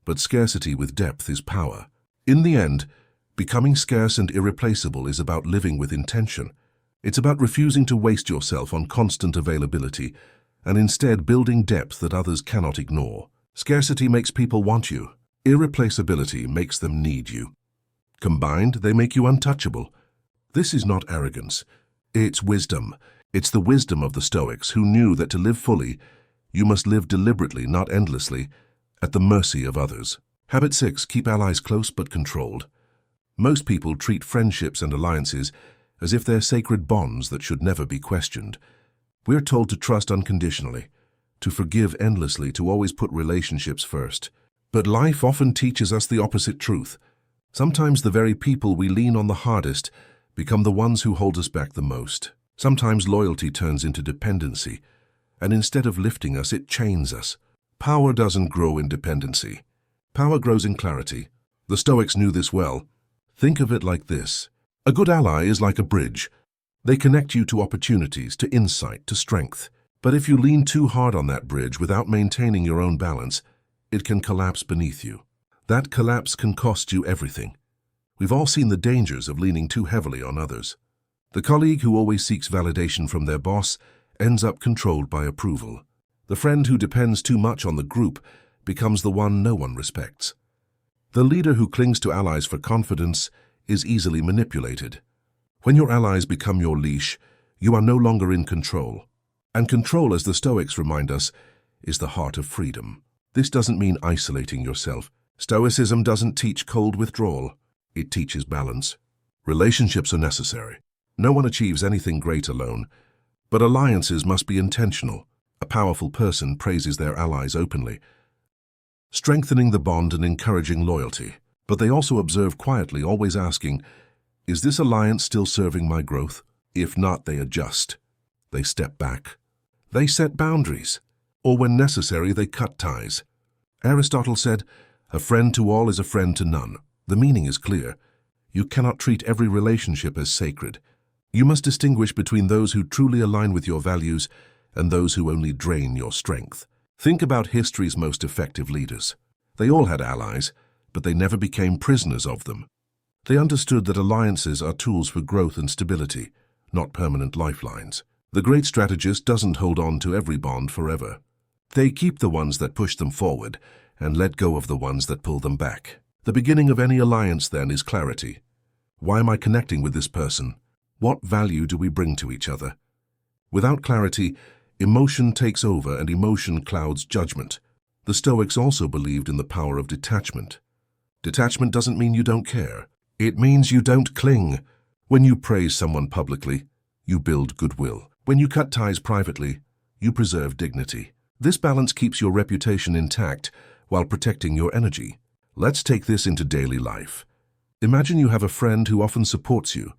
but scarcity with depth is power. In the end, becoming scarce and irreplaceable is about living with intention. It's about refusing to waste yourself on constant availability and instead building depth that others cannot ignore. Scarcity makes people want you. Irreplaceability makes them need you. Combined, they make you untouchable. This is not arrogance. It's wisdom. It's the wisdom of the Stoics, who knew that to live fully, you must live deliberately, not endlessly, at the mercy of others. Habit 6. Keep allies close but controlled. Most people treat friendships and alliances as if they're sacred bonds that should never be questioned. We're told to trust unconditionally, to forgive endlessly, to always put relationships first. But life often teaches us the opposite truth. Sometimes the very people we lean on the hardest become the ones who hold us back the most. Sometimes loyalty turns into dependency, and instead of lifting us, it chains us. Power doesn't grow in dependency. Power grows in clarity. The Stoics knew this well. Think of it like this. A good ally is like a bridge. They connect you to opportunities, to insight, to strength. But if you lean too hard on that bridge without maintaining your own balance, it can collapse beneath you. That collapse can cost you everything. We've all seen the dangers of leaning too heavily on others. The colleague who always seeks validation from their boss ends up controlled by approval. The friend who depends too much on the group becomes the one no one respects. The leader who clings to allies for confidence is easily manipulated. When your allies become your leash, you are no longer in control. And control, as the Stoics remind us, is the heart of freedom. This doesn't mean isolating yourself. Stoicism doesn't teach cold withdrawal. It teaches balance. Relationships are necessary. No one achieves anything great alone, but alliances must be intentional. A powerful person praises their allies openly, strengthening the bond and encouraging loyalty. But they also observe quietly, always asking, is this alliance still serving my growth? If not, they adjust. They step back. They set boundaries. Or when necessary, they cut ties. Aristotle said, a friend to all is a friend to none. The meaning is clear. You cannot treat every relationship as sacred. You must distinguish between those who truly align with your values and those who only drain your strength. Think about history's most effective leaders. They all had allies, but they never became prisoners of them. They understood that alliances are tools for growth and stability, not permanent lifelines. The great strategist doesn't hold on to every bond forever. They keep the ones that push them forward and let go of the ones that pull them back. The beginning of any alliance, then, is clarity. Why am I connecting with this person? What value do we bring to each other? Without clarity, emotion takes over and emotion clouds judgment. The Stoics also believed in the power of detachment. Detachment doesn't mean you don't care. It means you don't cling. When you praise someone publicly, you build goodwill. When you cut ties privately, you preserve dignity. This balance keeps your reputation intact while protecting your energy. Let's take this into daily life. Imagine you have a friend who often supports you,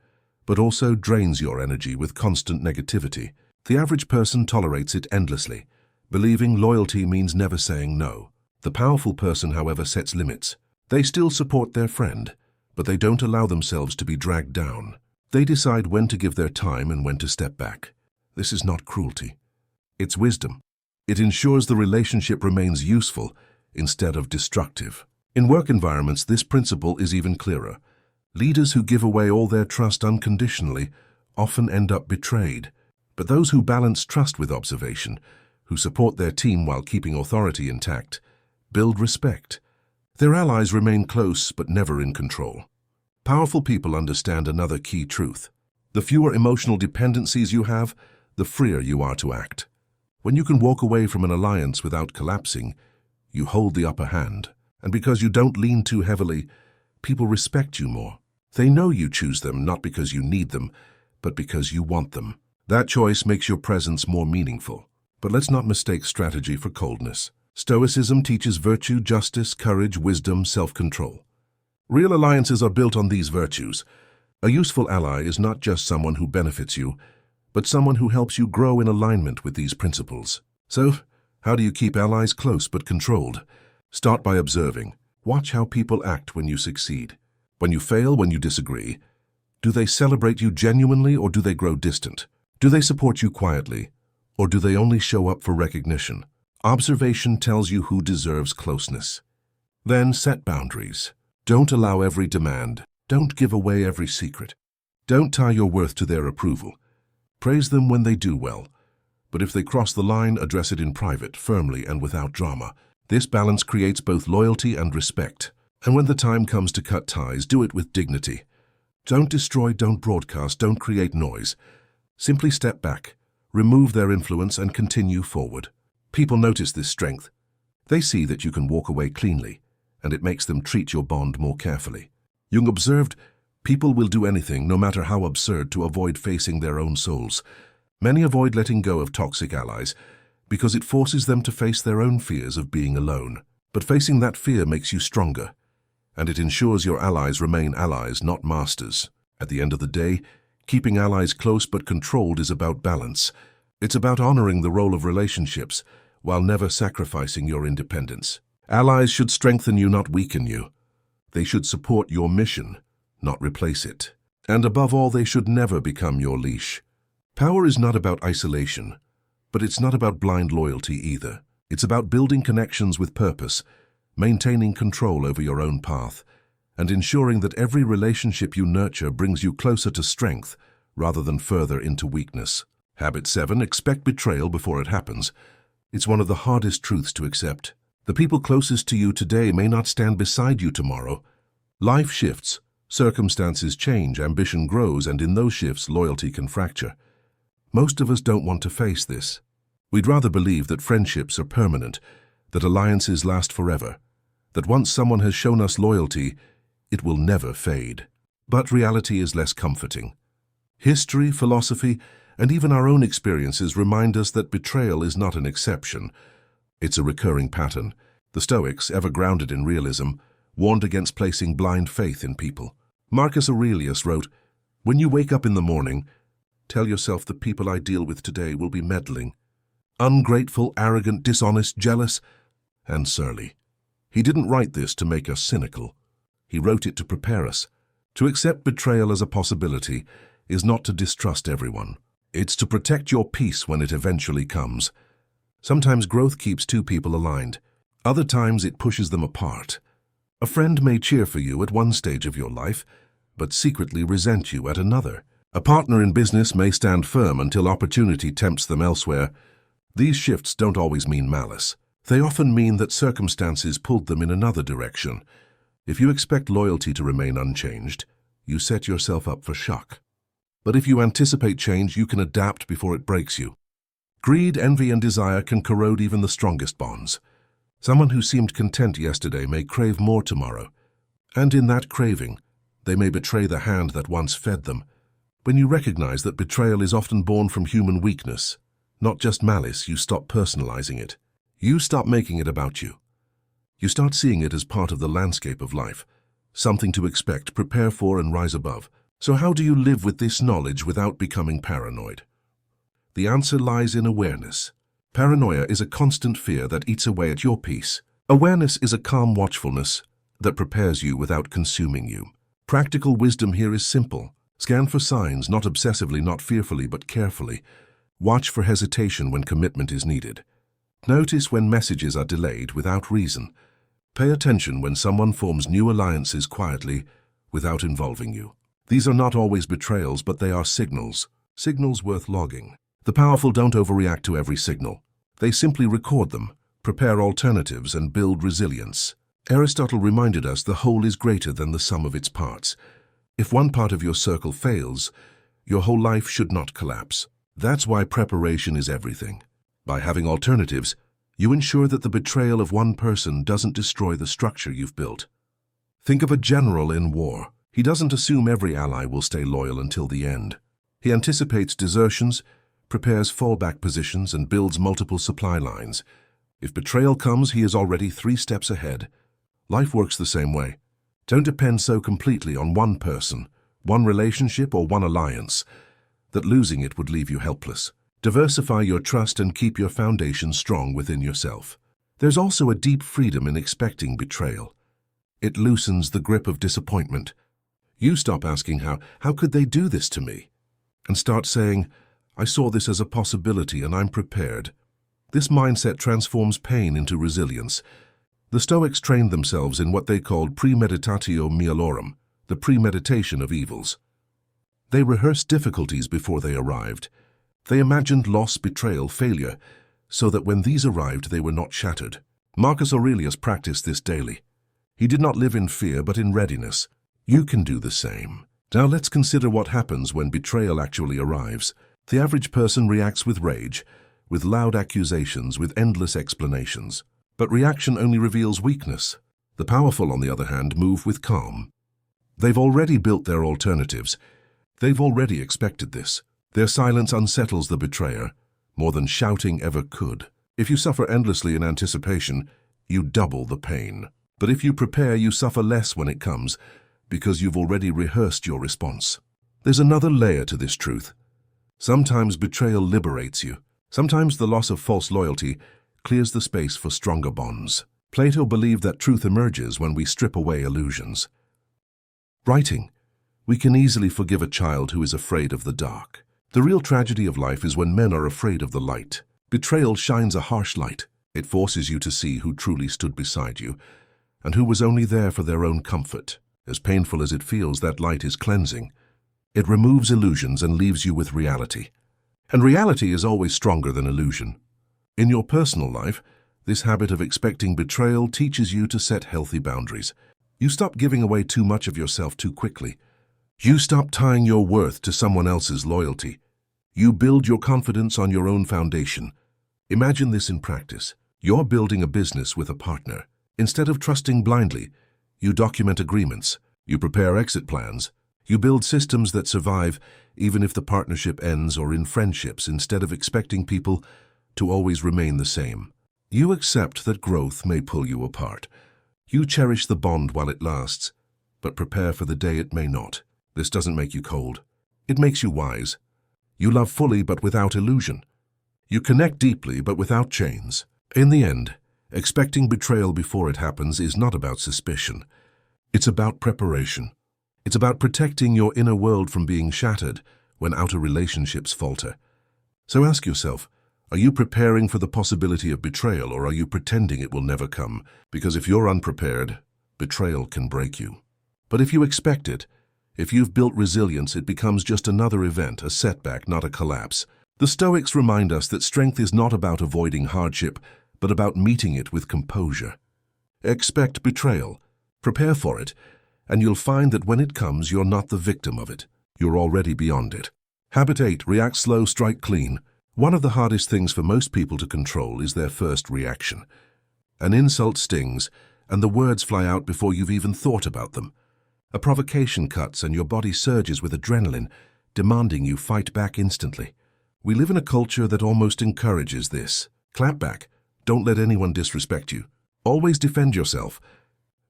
but also drains your energy with constant negativity. The average person tolerates it endlessly, believing loyalty means never saying no. The powerful person, however, sets limits. They still support their friend, but they don't allow themselves to be dragged down. They decide when to give their time and when to step back. This is not cruelty. It's wisdom. It ensures the relationship remains useful instead of destructive. In work environments, this principle is even clearer. Leaders who give away all their trust unconditionally often end up betrayed. But those who balance trust with observation, who support their team while keeping authority intact, build respect. Their allies remain close but never in control. Powerful people understand another key truth. The fewer emotional dependencies you have, the freer you are to act. When you can walk away from an alliance without collapsing, you hold the upper hand. And because you don't lean too heavily, people respect you more. They know you choose them not because you need them, but because you want them. That choice makes your presence more meaningful. But let's not mistake strategy for coldness. Stoicism teaches virtue, justice, courage, wisdom, self-control. Real alliances are built on these virtues. A useful ally is not just someone who benefits you, but someone who helps you grow in alignment with these principles. So, how do you keep allies close but controlled? Start by observing. Watch how people act when you succeed. When you fail, when you disagree. Do they celebrate you genuinely or do they grow distant? Do they support you quietly or do they only show up for recognition? Observation tells you who deserves closeness. Then set boundaries. Don't allow every demand. Don't give away every secret. Don't tie your worth to their approval. Praise them when they do well. But if they cross the line, address it in private, firmly and without drama. This balance creates both loyalty and respect. And when the time comes to cut ties, do it with dignity. Don't destroy, don't broadcast, don't create noise. Simply step back, remove their influence and continue forward. People notice this strength. They see that you can walk away cleanly, and it makes them treat your bond more carefully. Jung observed, people will do anything, no matter how absurd, to avoid facing their own souls. Many avoid letting go of toxic allies because it forces them to face their own fears of being alone. But facing that fear makes you stronger, and it ensures your allies remain allies, not masters. At the end of the day, Keeping allies close but controlled is about balance. It's about honoring the role of relationships while never sacrificing your independence. Allies should strengthen you, not weaken you. They should support your mission, not replace it. And above all, they should never become your leash. Power is not about isolation, but it's not about blind loyalty either. It's about building connections with purpose, maintaining control over your own path, and ensuring that every relationship you nurture brings you closer to strength rather than further into weakness. Habit 7. Expect betrayal before it happens. It's one of the hardest truths to accept. The people closest to you today may not stand beside you tomorrow. Life shifts, circumstances change, ambition grows, and in those shifts, loyalty can fracture. Most of us don't want to face this. We'd rather believe that friendships are permanent, that alliances last forever, that once someone has shown us loyalty, it will never fade. But reality is less comforting. History, philosophy, and even our own experiences remind us that betrayal is not an exception. It's a recurring pattern. The Stoics, ever grounded in realism, warned against placing blind faith in people. Marcus Aurelius wrote, "When you wake up in the morning, tell yourself the people I deal with today will be meddling, ungrateful, arrogant, dishonest, jealous, and surly." He didn't write this to make us cynical. He wrote it to prepare us. To accept betrayal as a possibility is not to distrust everyone. It's to protect your peace when it eventually comes. Sometimes growth keeps two people aligned. Other times it pushes them apart. A friend may cheer for you at one stage of your life, but secretly resent you at another. A partner in business may stand firm until opportunity tempts them elsewhere. These shifts don't always mean malice. They often mean that circumstances pulled them in another direction. If you expect loyalty to remain unchanged, you set yourself up for shock. But if you anticipate change, you can adapt before it breaks you. Greed, envy, and desire can corrode even the strongest bonds. Someone who seemed content yesterday may crave more tomorrow, and in that craving, they may betray the hand that once fed them. When you recognize that betrayal is often born from human weakness, not just malice, you stop personalizing it. You stop making it about you. You start seeing it as part of the landscape of life, something to expect, prepare for, and rise above. So how do you live with this knowledge without becoming paranoid? The answer lies in awareness. Paranoia is a constant fear that eats away at your peace. Awareness is a calm watchfulness that prepares you without consuming you. Practical wisdom here is simple. Scan for signs, not obsessively, not fearfully, but carefully. Watch for hesitation when commitment is needed. Notice when messages are delayed without reason. Pay attention when someone forms new alliances quietly without involving you. These are not always betrayals, but they are signals. Signals worth logging. The powerful don't overreact to every signal. They simply record them, prepare alternatives, and build resilience. Aristotle reminded us the whole is greater than the sum of its parts. If one part of your circle fails, your whole life should not collapse. That's why preparation is everything. By having alternatives, you ensure that the betrayal of one person doesn't destroy the structure you've built. Think of a general in war. He doesn't assume every ally will stay loyal until the end. He anticipates desertions, prepares fallback positions, and builds multiple supply lines. If betrayal comes, he is already 3 steps ahead. Life works the same way. Don't depend so completely on one person, one relationship, or one alliance, that losing it would leave you helpless. Diversify your trust and keep your foundation strong within yourself. There's also a deep freedom in expecting betrayal. It loosens the grip of disappointment. You stop asking how could they do this to me? And start saying, I saw this as a possibility and I'm prepared. This mindset transforms pain into resilience. The Stoics trained themselves in what they called premeditatio malorum, the premeditation of evils. They rehearsed difficulties before they arrived. They imagined loss, betrayal, failure, so that when these arrived, they were not shattered. Marcus Aurelius practiced this daily. He did not live in fear, but in readiness. You can do the same. Now let's consider what happens when betrayal actually arrives. The average person reacts with rage, with loud accusations, with endless explanations. But reaction only reveals weakness. The powerful, on the other hand, move with calm. They've already built their alternatives. They've already expected this. Their silence unsettles the betrayer more than shouting ever could. If you suffer endlessly in anticipation, you double the pain. But if you prepare, you suffer less when it comes, because you've already rehearsed your response. There's another layer to this truth. Sometimes betrayal liberates you. Sometimes the loss of false loyalty clears the space for stronger bonds. Plato believed that truth emerges when we strip away illusions. Writing. We can easily forgive a child who is afraid of the dark. The real tragedy of life is when men are afraid of the light. Betrayal shines a harsh light. It forces you to see who truly stood beside you, and who was only there for their own comfort. As painful as it feels, that light is cleansing. It removes illusions and leaves you with reality. And reality is always stronger than illusion. In your personal life, this habit of expecting betrayal teaches you to set healthy boundaries. You stop giving away too much of yourself too quickly. You stop tying your worth to someone else's loyalty. You build your confidence on your own foundation. Imagine this in practice. You're building a business with a partner. Instead of trusting blindly, you document agreements. You prepare exit plans. You build systems that survive even if the partnership ends, or in friendships, instead of expecting people to always remain the same. You accept that growth may pull you apart. You cherish the bond while it lasts, but prepare for the day it may not. This doesn't make you cold. It makes you wise. You love fully but without illusion. You connect deeply but without chains. In the end, expecting betrayal before it happens is not about suspicion. It's about preparation. It's about protecting your inner world from being shattered when outer relationships falter. So ask yourself, are you preparing for the possibility of betrayal, or are you pretending it will never come? Because if you're unprepared, betrayal can break you. But if you expect it, if you've built resilience, it becomes just another event, a setback, not a collapse. The Stoics remind us that strength is not about avoiding hardship, but about meeting it with composure. Expect betrayal, prepare for it, and you'll find that when it comes, you're not the victim of it. You're already beyond it. Habit 8. React slow, strike clean. One of the hardest things for most people to control is their first reaction. An insult stings, and the words fly out before you've even thought about them. A provocation cuts, and your body surges with adrenaline, demanding you fight back instantly. We live in a culture that almost encourages this. Clap back. Don't let anyone disrespect you. Always defend yourself.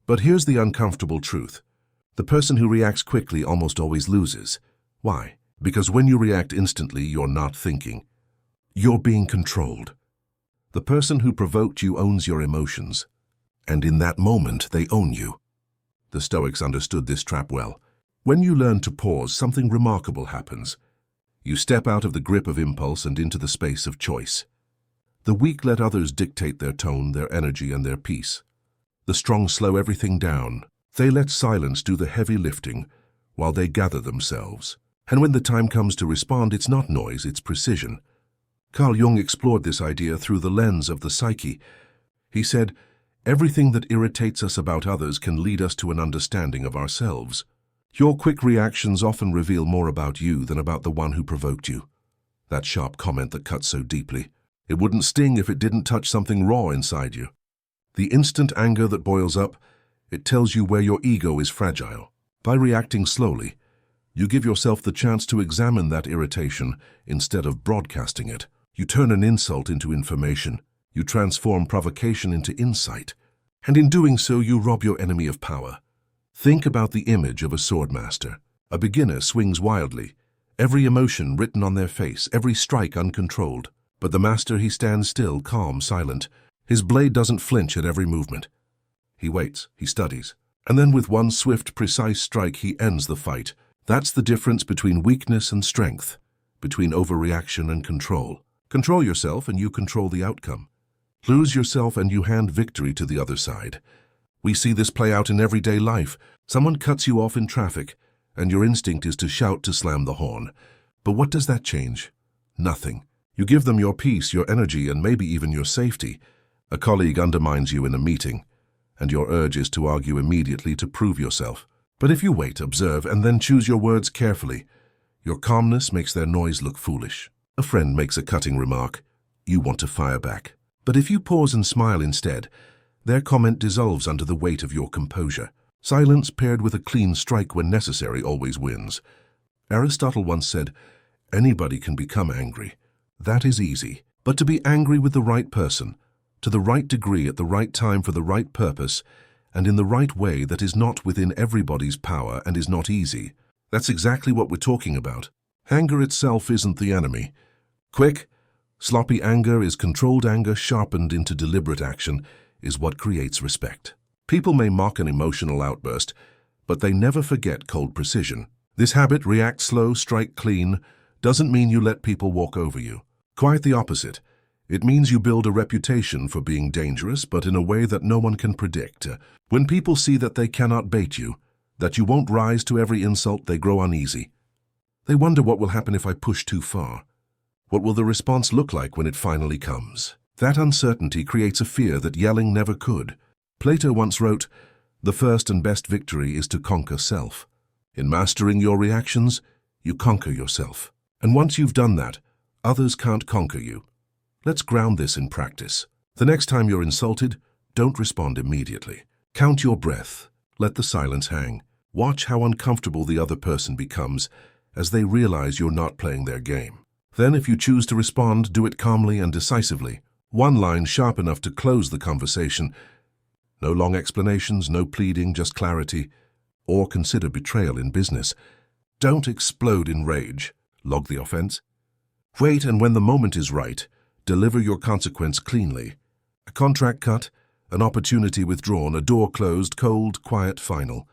But here's the uncomfortable truth. The person who reacts quickly almost always loses. Why? Because when you react instantly, you're not thinking. You're being controlled. The person who provoked you owns your emotions. And in that moment, they own you. The Stoics understood this trap well. When you learn to pause, something remarkable happens. You step out of the grip of impulse and into the space of choice. The weak let others dictate their tone, their energy, and their peace. The strong slow everything down. They let silence do the heavy lifting while they gather themselves. And when the time comes to respond, it's not noise, it's precision. Carl Jung explored this idea through the lens of the psyche. He said, everything that irritates us about others can lead us to an understanding of ourselves. Your quick reactions often reveal more about you than about the one who provoked you. That sharp comment that cuts so deeply. It wouldn't sting if it didn't touch something raw inside you. The instant anger that boils up, it tells you where your ego is fragile. By reacting slowly, you give yourself the chance to examine that irritation instead of broadcasting it. You turn an insult into information. You transform provocation into insight. And in doing so, you rob your enemy of power. Think about the image of a swordmaster. A beginner swings wildly, every emotion written on their face, every strike uncontrolled. But the master, he stands still, calm, silent. His blade doesn't flinch at every movement. He waits, he studies, and then with one swift, precise strike, he ends the fight. That's the difference between weakness and strength, between overreaction and control. Control yourself and you control the outcome. Lose yourself and you hand victory to the other side. We see this play out in everyday life. Someone cuts you off in traffic, and your instinct is to shout, to slam the horn. But what does that change? Nothing. You give them your peace, your energy, and maybe even your safety. A colleague undermines you in a meeting, and your urge is to argue immediately to prove yourself. But if you wait, observe, and then choose your words carefully, your calmness makes their noise look foolish. A friend makes a cutting remark. You want to fire back. But if you pause and smile instead, their comment dissolves under the weight of your composure. Silence paired with a clean strike when necessary always wins. Aristotle once said, anybody can become angry. That is easy. But to be angry with the right person, to the right degree at the right time for the right purpose, and in the right way that is not within everybody's power and is not easy, That's exactly what we're talking about. Anger itself isn't the enemy. Quick, sloppy anger is controlled anger sharpened into deliberate action is what creates respect. People may mock an emotional outburst, but they never forget cold precision. This habit, react slow, strike clean, doesn't mean you let people walk over you. Quite the opposite. It means you build a reputation for being dangerous, but in a way that no one can predict. When people see that they cannot bait you, that you won't rise to every insult, they grow uneasy. They wonder what will happen if I push too far. What will the response look like when it finally comes? That uncertainty creates a fear that yelling never could. Plato once wrote, "The first and best victory is to conquer self." In mastering your reactions, you conquer yourself. And once you've done that, others can't conquer you. Let's ground this in practice. The next time you're insulted, don't respond immediately. Count your breath. Let the silence hang. Watch how uncomfortable the other person becomes as they realize you're not playing their game. Then, if you choose to respond, do it calmly and decisively. One line sharp enough to close the conversation. No long explanations, no pleading, just clarity. Or consider betrayal in business. Don't explode in rage. Log the offense. Wait, and when the moment is right, deliver your consequence cleanly. A contract cut, an opportunity withdrawn, a door closed, cold, quiet, final.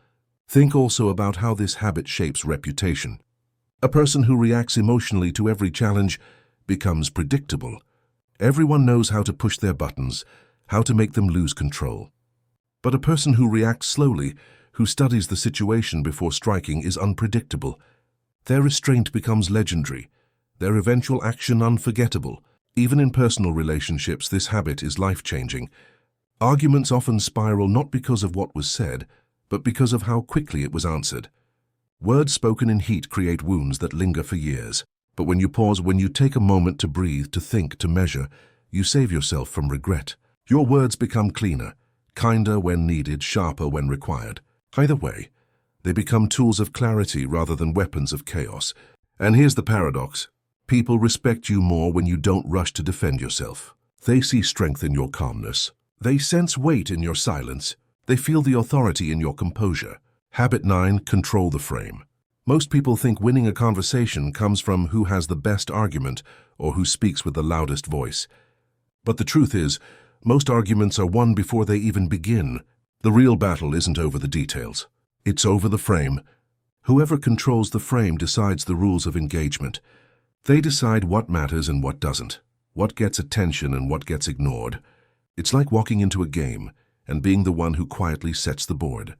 Think also about how this habit shapes reputation. A person who reacts emotionally to every challenge becomes predictable. Everyone knows how to push their buttons, how to make them lose control. But a person who reacts slowly, who studies the situation before striking, is unpredictable. Their restraint becomes legendary, their eventual action unforgettable. Even in personal relationships, this habit is life-changing. Arguments often spiral not because of what was said, but because of how quickly it was answered. Words spoken in heat create wounds that linger for years. But when you pause, when you take a moment to breathe, to think, to measure, you save yourself from regret. Your words become cleaner, kinder when needed, sharper when required. Either way, they become tools of clarity rather than weapons of chaos. And here's the paradox. People respect you more when you don't rush to defend yourself. They see strength in your calmness. They sense weight in your silence. They feel the authority in your composure. Habit 9, control the frame. Most people think winning a conversation comes from who has the best argument or who speaks with the loudest voice. But the truth is, most arguments are won before they even begin. The real battle isn't over the details. It's over the frame. Whoever controls the frame decides the rules of engagement. They decide what matters and what doesn't, what gets attention and what gets ignored. It's like walking into a game and being the one who quietly sets the board.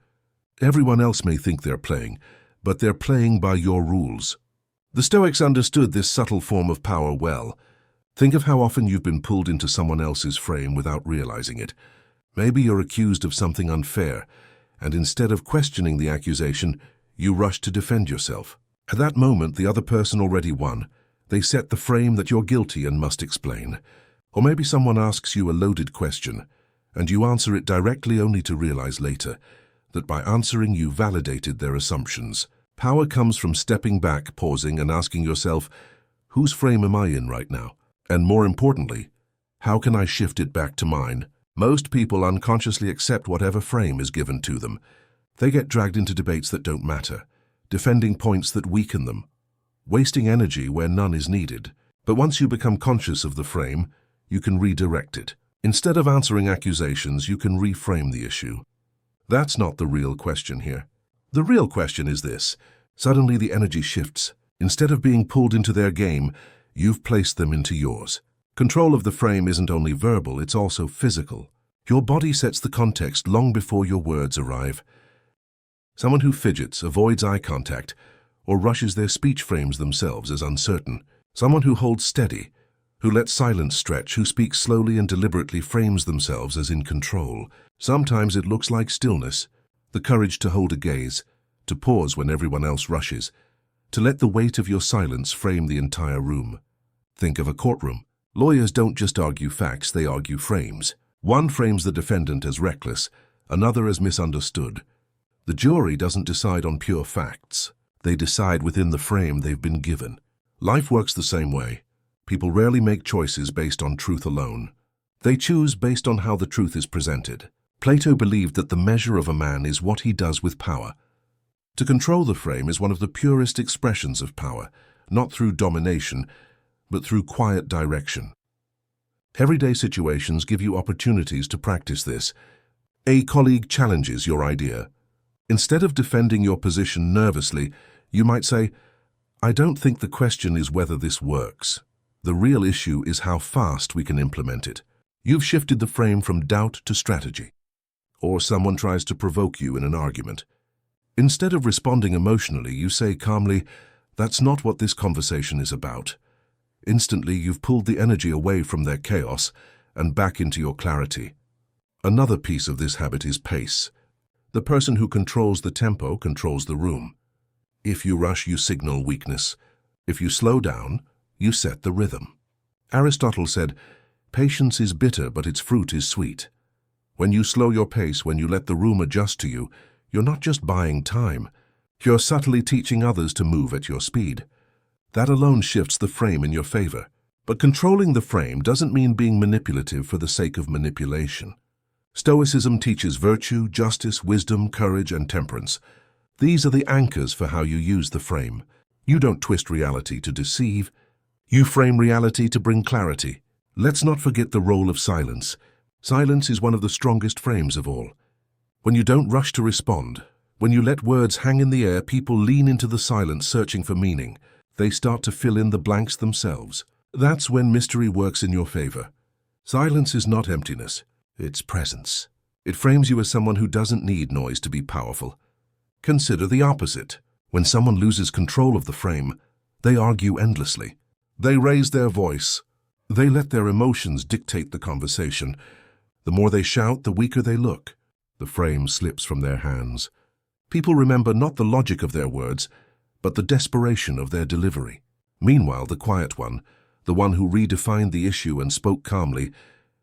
Everyone else may think they're playing, but they're playing by your rules. The Stoics understood this subtle form of power well. Think of how often you've been pulled into someone else's frame without realizing it. Maybe you're accused of something unfair, and instead of questioning the accusation, you rush to defend yourself. At that moment, the other person already won. They set the frame that you're guilty and must explain. Or maybe someone asks you a loaded question, and you answer it directly only to realize later that by answering you validated their assumptions. Power comes from stepping back, pausing, and asking yourself, whose frame am I in right now? And more importantly, how can I shift it back to mine? Most people unconsciously accept whatever frame is given to them. They get dragged into debates that don't matter, defending points that weaken them, wasting energy where none is needed. But once you become conscious of the frame, you can redirect it. Instead of answering accusations, you can reframe the issue. That's not the real question here. The real question is this. Suddenly the energy shifts. Instead of being pulled into their game, you've placed them into yours. Control of the frame isn't only verbal, it's also physical. Your body sets the context long before your words arrive. Someone who fidgets, avoids eye contact, or rushes their speech frames themselves as uncertain. Someone who holds steady, who lets silence stretch, who speaks slowly and deliberately frames themselves as in control. Sometimes it looks like stillness, the courage to hold a gaze, to pause when everyone else rushes, to let the weight of your silence frame the entire room. Think of a courtroom. Lawyers don't just argue facts, they argue frames. One frames the defendant as reckless, another as misunderstood. The jury doesn't decide on pure facts. They decide within the frame they've been given. Life works the same way. People rarely make choices based on truth alone. They choose based on how the truth is presented. Plato believed that the measure of a man is what he does with power. To control the frame is one of the purest expressions of power, not through domination, but through quiet direction. Everyday situations give you opportunities to practice this. A colleague challenges your idea. Instead of defending your position nervously, you might say, "I don't think the question is whether this works. The real issue is how fast we can implement it." You've shifted the frame from doubt to strategy. Or someone tries to provoke you in an argument. Instead of responding emotionally, you say calmly, "That's not what this conversation is about." Instantly, you've pulled the energy away from their chaos and back into your clarity. Another piece of this habit is pace. The person who controls the tempo controls the room. If you rush, you signal weakness. If you slow down, you set the rhythm. Aristotle said, "Patience is bitter, but its fruit is sweet." When you slow your pace, when you let the room adjust to you, you're not just buying time. You're subtly teaching others to move at your speed. That alone shifts the frame in your favor. But controlling the frame doesn't mean being manipulative for the sake of manipulation. Stoicism teaches virtue, justice, wisdom, courage, and temperance. These are the anchors for how you use the frame. You don't twist reality to deceive. You frame reality to bring clarity. Let's not forget the role of silence. Silence is one of the strongest frames of all. When you don't rush to respond, when you let words hang in the air, people lean into the silence searching for meaning. They start to fill in the blanks themselves. That's when mystery works in your favor. Silence is not emptiness, it's presence. It frames you as someone who doesn't need noise to be powerful. Consider the opposite. When someone loses control of the frame, they argue endlessly. They raise their voice. They let their emotions dictate the conversation. The more they shout, the weaker they look. The frame slips from their hands. People remember not the logic of their words, but the desperation of their delivery. Meanwhile, the quiet one, the one who redefined the issue and spoke calmly,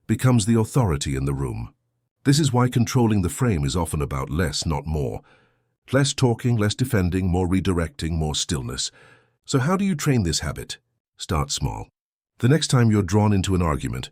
becomes the authority in the room. This is why controlling the frame is often about less, not more. Less talking, less defending, more redirecting, more stillness. So how do you train this habit? Start small. The next time you're drawn into an argument,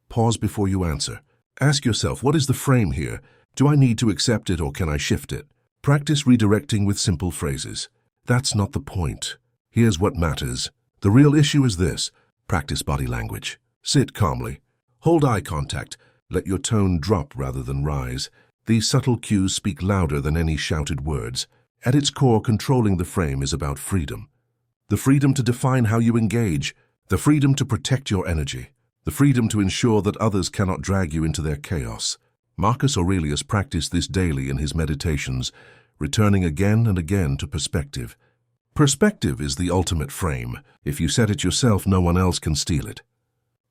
pause before you answer. Ask yourself, what is the frame here? Do I need to accept it or can I shift it? Practice redirecting with simple phrases. That's not the point. Here's what matters. The real issue is this. Practice body language. Sit calmly. Hold eye contact. Let your tone drop rather than rise. These subtle cues speak louder than any shouted words. At its core, controlling the frame is about freedom. The freedom to define how you engage. The freedom to protect your energy. The freedom to ensure that others cannot drag you into their chaos. Marcus Aurelius practiced this daily in his meditations, returning again and again to perspective. Perspective is the ultimate frame. If you set it yourself, no one else can steal it.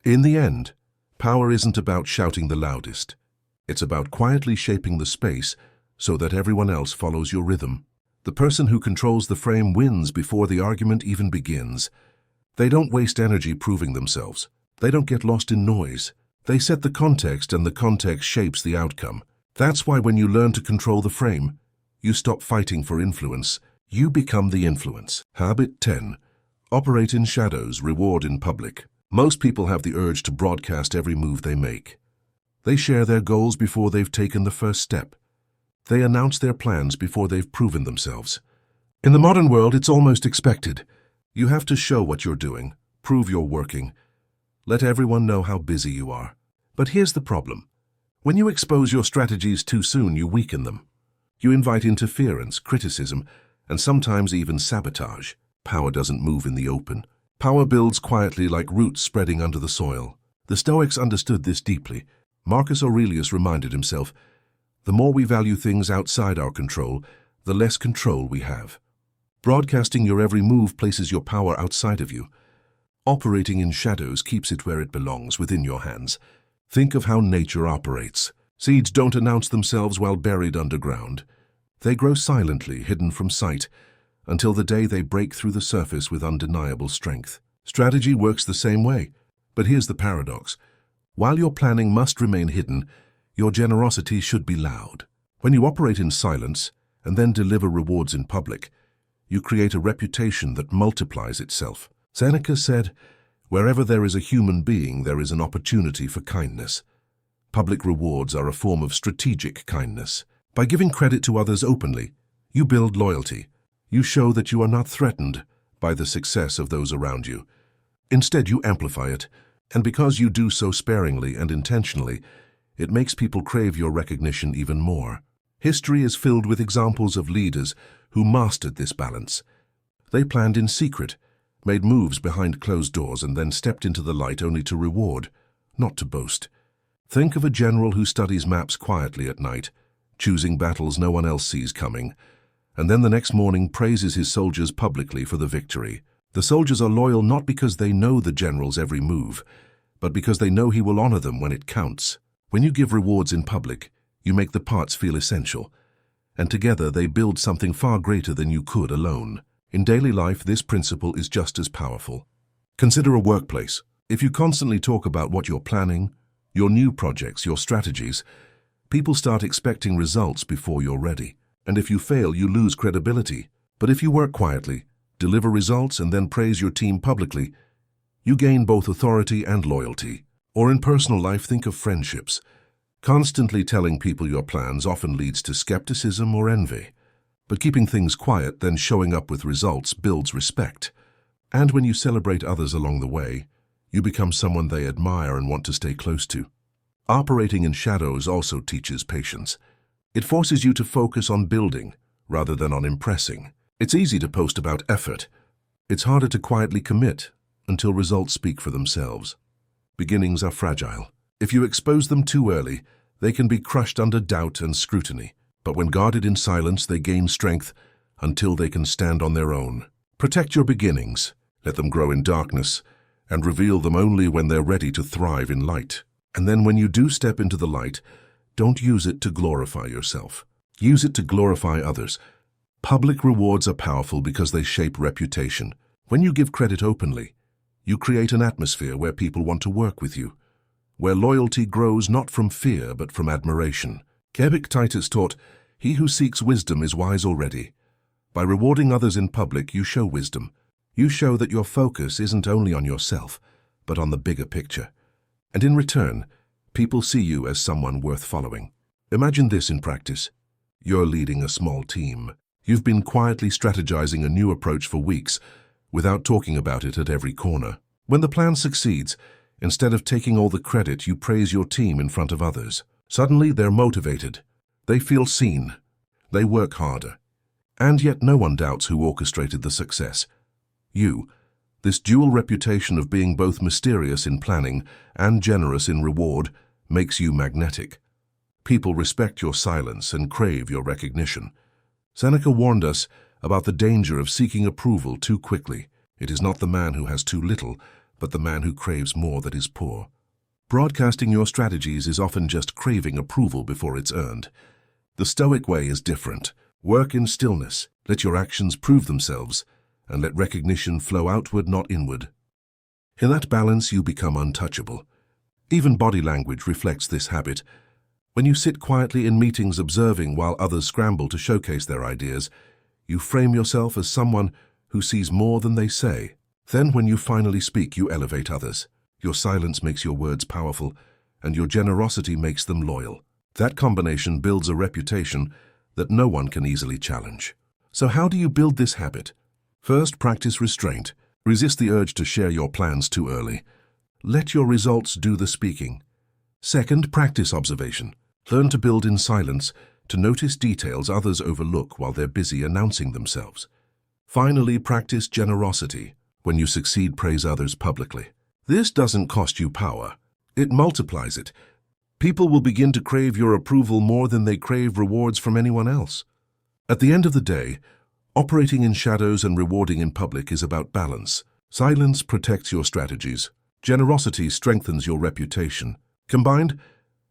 In the end, power isn't about shouting the loudest. It's about quietly shaping the space so that everyone else follows your rhythm. The person who controls the frame wins before the argument even begins. They don't waste energy proving themselves. They don't get lost in noise. They set the context, and the context shapes the outcome. That's why when you learn to control the frame, you stop fighting for influence. You become the influence. Habit 10. Operate in shadows, reward in public. Most people have the urge to broadcast every move they make. They share their goals before they've taken the first step. They announce their plans before they've proven themselves. In the modern world, it's almost expected. You have to show what you're doing, prove you're working. Let everyone know how busy you are. But here's the problem. When you expose your strategies too soon, you weaken them. You invite interference, criticism, and sometimes even sabotage. Power doesn't move in the open. Power builds quietly like roots spreading under the soil. The Stoics understood this deeply. Marcus Aurelius reminded himself, the more we value things outside our control, the less control we have. Broadcasting your every move places your power outside of you. Operating in shadows keeps it where it belongs, within your hands. Think of how nature operates. Seeds don't announce themselves while buried underground. They grow silently, hidden from sight, until the day they break through the surface with undeniable strength. Strategy works the same way, but here's the paradox. While your planning must remain hidden, your generosity should be loud. When you operate in silence and then deliver rewards in public, you create a reputation that multiplies itself. Seneca said, "Wherever there is a human being, there is an opportunity for kindness." Public rewards are a form of strategic kindness. By giving credit to others openly, You build loyalty. You show that you are not threatened by the success of those around you. Instead, you amplify it, and because you do so sparingly and intentionally, it makes people crave your recognition even more. History is filled with examples of leaders who mastered this balance. They planned in secret, made moves behind closed doors, and then stepped into the light only to reward, not to boast. Think of a general who studies maps quietly at night, choosing battles no one else sees coming, and then the next morning praises his soldiers publicly for the victory. The soldiers are loyal not because they know the general's every move, but because they know he will honor them when it counts. When you give rewards in public, you make the parts feel essential, and together they build something far greater than you could alone. In daily life, this principle is just as powerful. Consider a workplace. If you constantly talk about what you're planning, your new projects, your strategies, people start expecting results before you're ready. And if you fail, you lose credibility. But if you work quietly, deliver results, and then praise your team publicly, you gain both authority and loyalty. Or in personal life, think of friendships. Constantly telling people your plans often leads to skepticism or envy. But keeping things quiet, then showing up with results, builds respect. And when you celebrate others along the way, you become someone they admire and want to stay close to. Operating in shadows also teaches patience. It forces you to focus on building rather than on impressing. It's easy to post about effort. It's harder to quietly commit until results speak for themselves. Beginnings are fragile. If you expose them too early, they can be crushed under doubt and scrutiny. But when guarded in silence, they gain strength until they can stand on their own. Protect your beginnings, let them grow in darkness, and reveal them only when they're ready to thrive in light. And then when you do step into the light, don't use it to glorify yourself. Use it to glorify others. Public rewards are powerful because they shape reputation. When you give credit openly, you create an atmosphere where people want to work with you, where loyalty grows not from fear but from admiration. Epictetus taught, "He who seeks wisdom is wise already." By rewarding others in public, you show wisdom. You show that your focus isn't only on yourself, but on the bigger picture. And in return, people see you as someone worth following. Imagine this in practice. You're leading a small team. You've been quietly strategizing a new approach for weeks without talking about it at every corner. When the plan succeeds, instead of taking all the credit, you praise your team in front of others. Suddenly, they're motivated. They feel seen. They work harder. And yet no one doubts who orchestrated the success. You. This dual reputation of being both mysterious in planning and generous in reward makes you magnetic. People respect your silence and crave your recognition. Seneca warned us about the danger of seeking approval too quickly. It is not the man who has too little, but the man who craves more that is poor. Broadcasting your strategies is often just craving approval before it's earned. The Stoic way is different. Work in stillness, let your actions prove themselves, and let recognition flow outward, not inward. In that balance, you become untouchable. Even body language reflects this habit. When you sit quietly in meetings observing while others scramble to showcase their ideas, you frame yourself as someone who sees more than they say. Then when you finally speak, you elevate others. Your silence makes your words powerful, and your generosity makes them loyal. That combination builds a reputation that no one can easily challenge. So how do you build this habit? First, practice restraint. Resist the urge to share your plans too early. Let your results do the speaking. Second, practice observation. Learn to build in silence, to notice details others overlook while they're busy announcing themselves. Finally, practice generosity. When you succeed, praise others publicly. This doesn't cost you power. It multiplies it. People will begin to crave your approval more than they crave rewards from anyone else. At the end of the day, operating in shadows and rewarding in public is about balance. Silence protects your strategies. Generosity strengthens your reputation. Combined,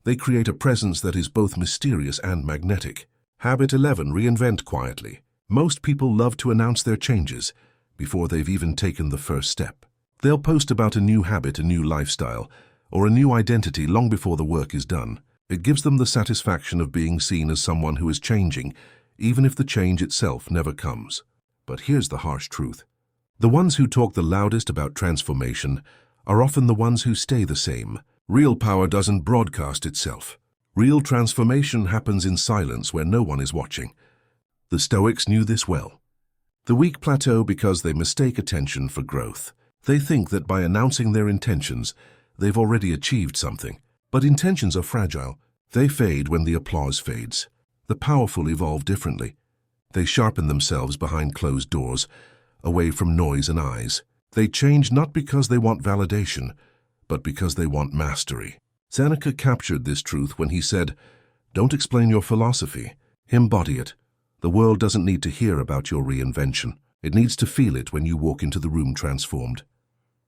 they create a presence that is both mysterious and magnetic. Habit 11. Reinvent quietly. Most people love to announce their changes before they've even taken the first step. They'll post about a new habit, a new lifestyle, or a new identity long before the work is done. It gives them the satisfaction of being seen as someone who is changing, even if the change itself never comes. But here's the harsh truth. The ones who talk the loudest about transformation are often the ones who stay the same. Real power doesn't broadcast itself. Real transformation happens in silence where no one is watching. The Stoics knew this well. The weak plateau because they mistake attention for growth. They think that by announcing their intentions, they've already achieved something. But intentions are fragile. They fade when the applause fades. The powerful evolve differently. They sharpen themselves behind closed doors, away from noise and eyes. They change not because they want validation, but because they want mastery. Seneca captured this truth when he said, "Don't explain your philosophy, embody it. The world doesn't need to hear about your reinvention. It needs to feel it when you walk into the room transformed."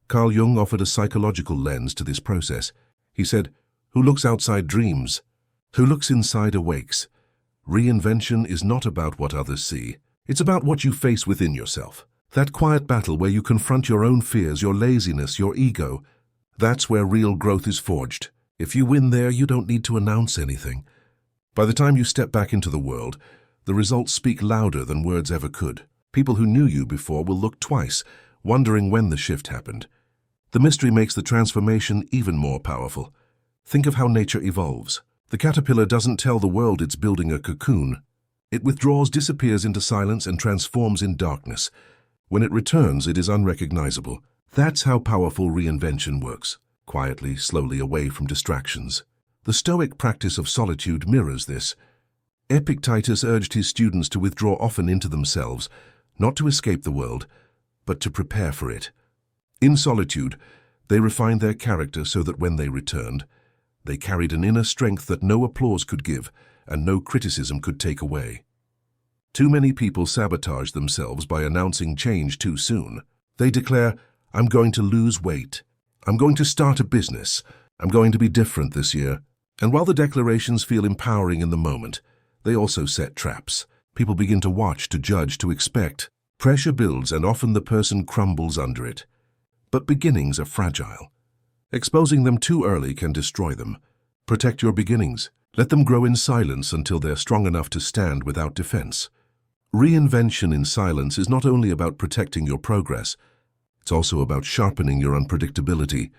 Carl Jung offered a psychological lens to this process. He said, "Who looks outside dreams. Who looks inside awakes." Reinvention is not about what others see. It's about what you face within yourself. That quiet battle where you confront your own fears, your laziness, your ego. That's where real growth is forged. If you win there, you don't need to announce anything. By the time you step back into the world, the results speak louder than words ever could. People who knew you before will look twice, wondering when the shift happened. The mystery makes the transformation even more powerful. Think of how nature evolves. The caterpillar doesn't tell the world it's building a cocoon. It withdraws, disappears into silence, and transforms in darkness. When it returns, it is unrecognizable. That's how powerful reinvention works, quietly, slowly, away from distractions. The Stoic practice of solitude mirrors this. Epictetus urged his students to withdraw often into themselves, not to escape the world, but to prepare for it. In solitude, they refined their character so that when they returned, they carried an inner strength that no applause could give and no criticism could take away. Too many people sabotage themselves by announcing change too soon. They declare, "I'm going to lose weight. I'm going to start a business. I'm going to be different this year." And while the declarations feel empowering in the moment, they also set traps. People begin to watch, to judge, to expect. Pressure builds, and often the person crumbles under it. But beginnings are fragile. Exposing them too early can destroy them. Protect your beginnings. Let them grow in silence until they're strong enough to stand without defense. Reinvention in silence is not only about protecting your progress, it's also about sharpening your unpredictability.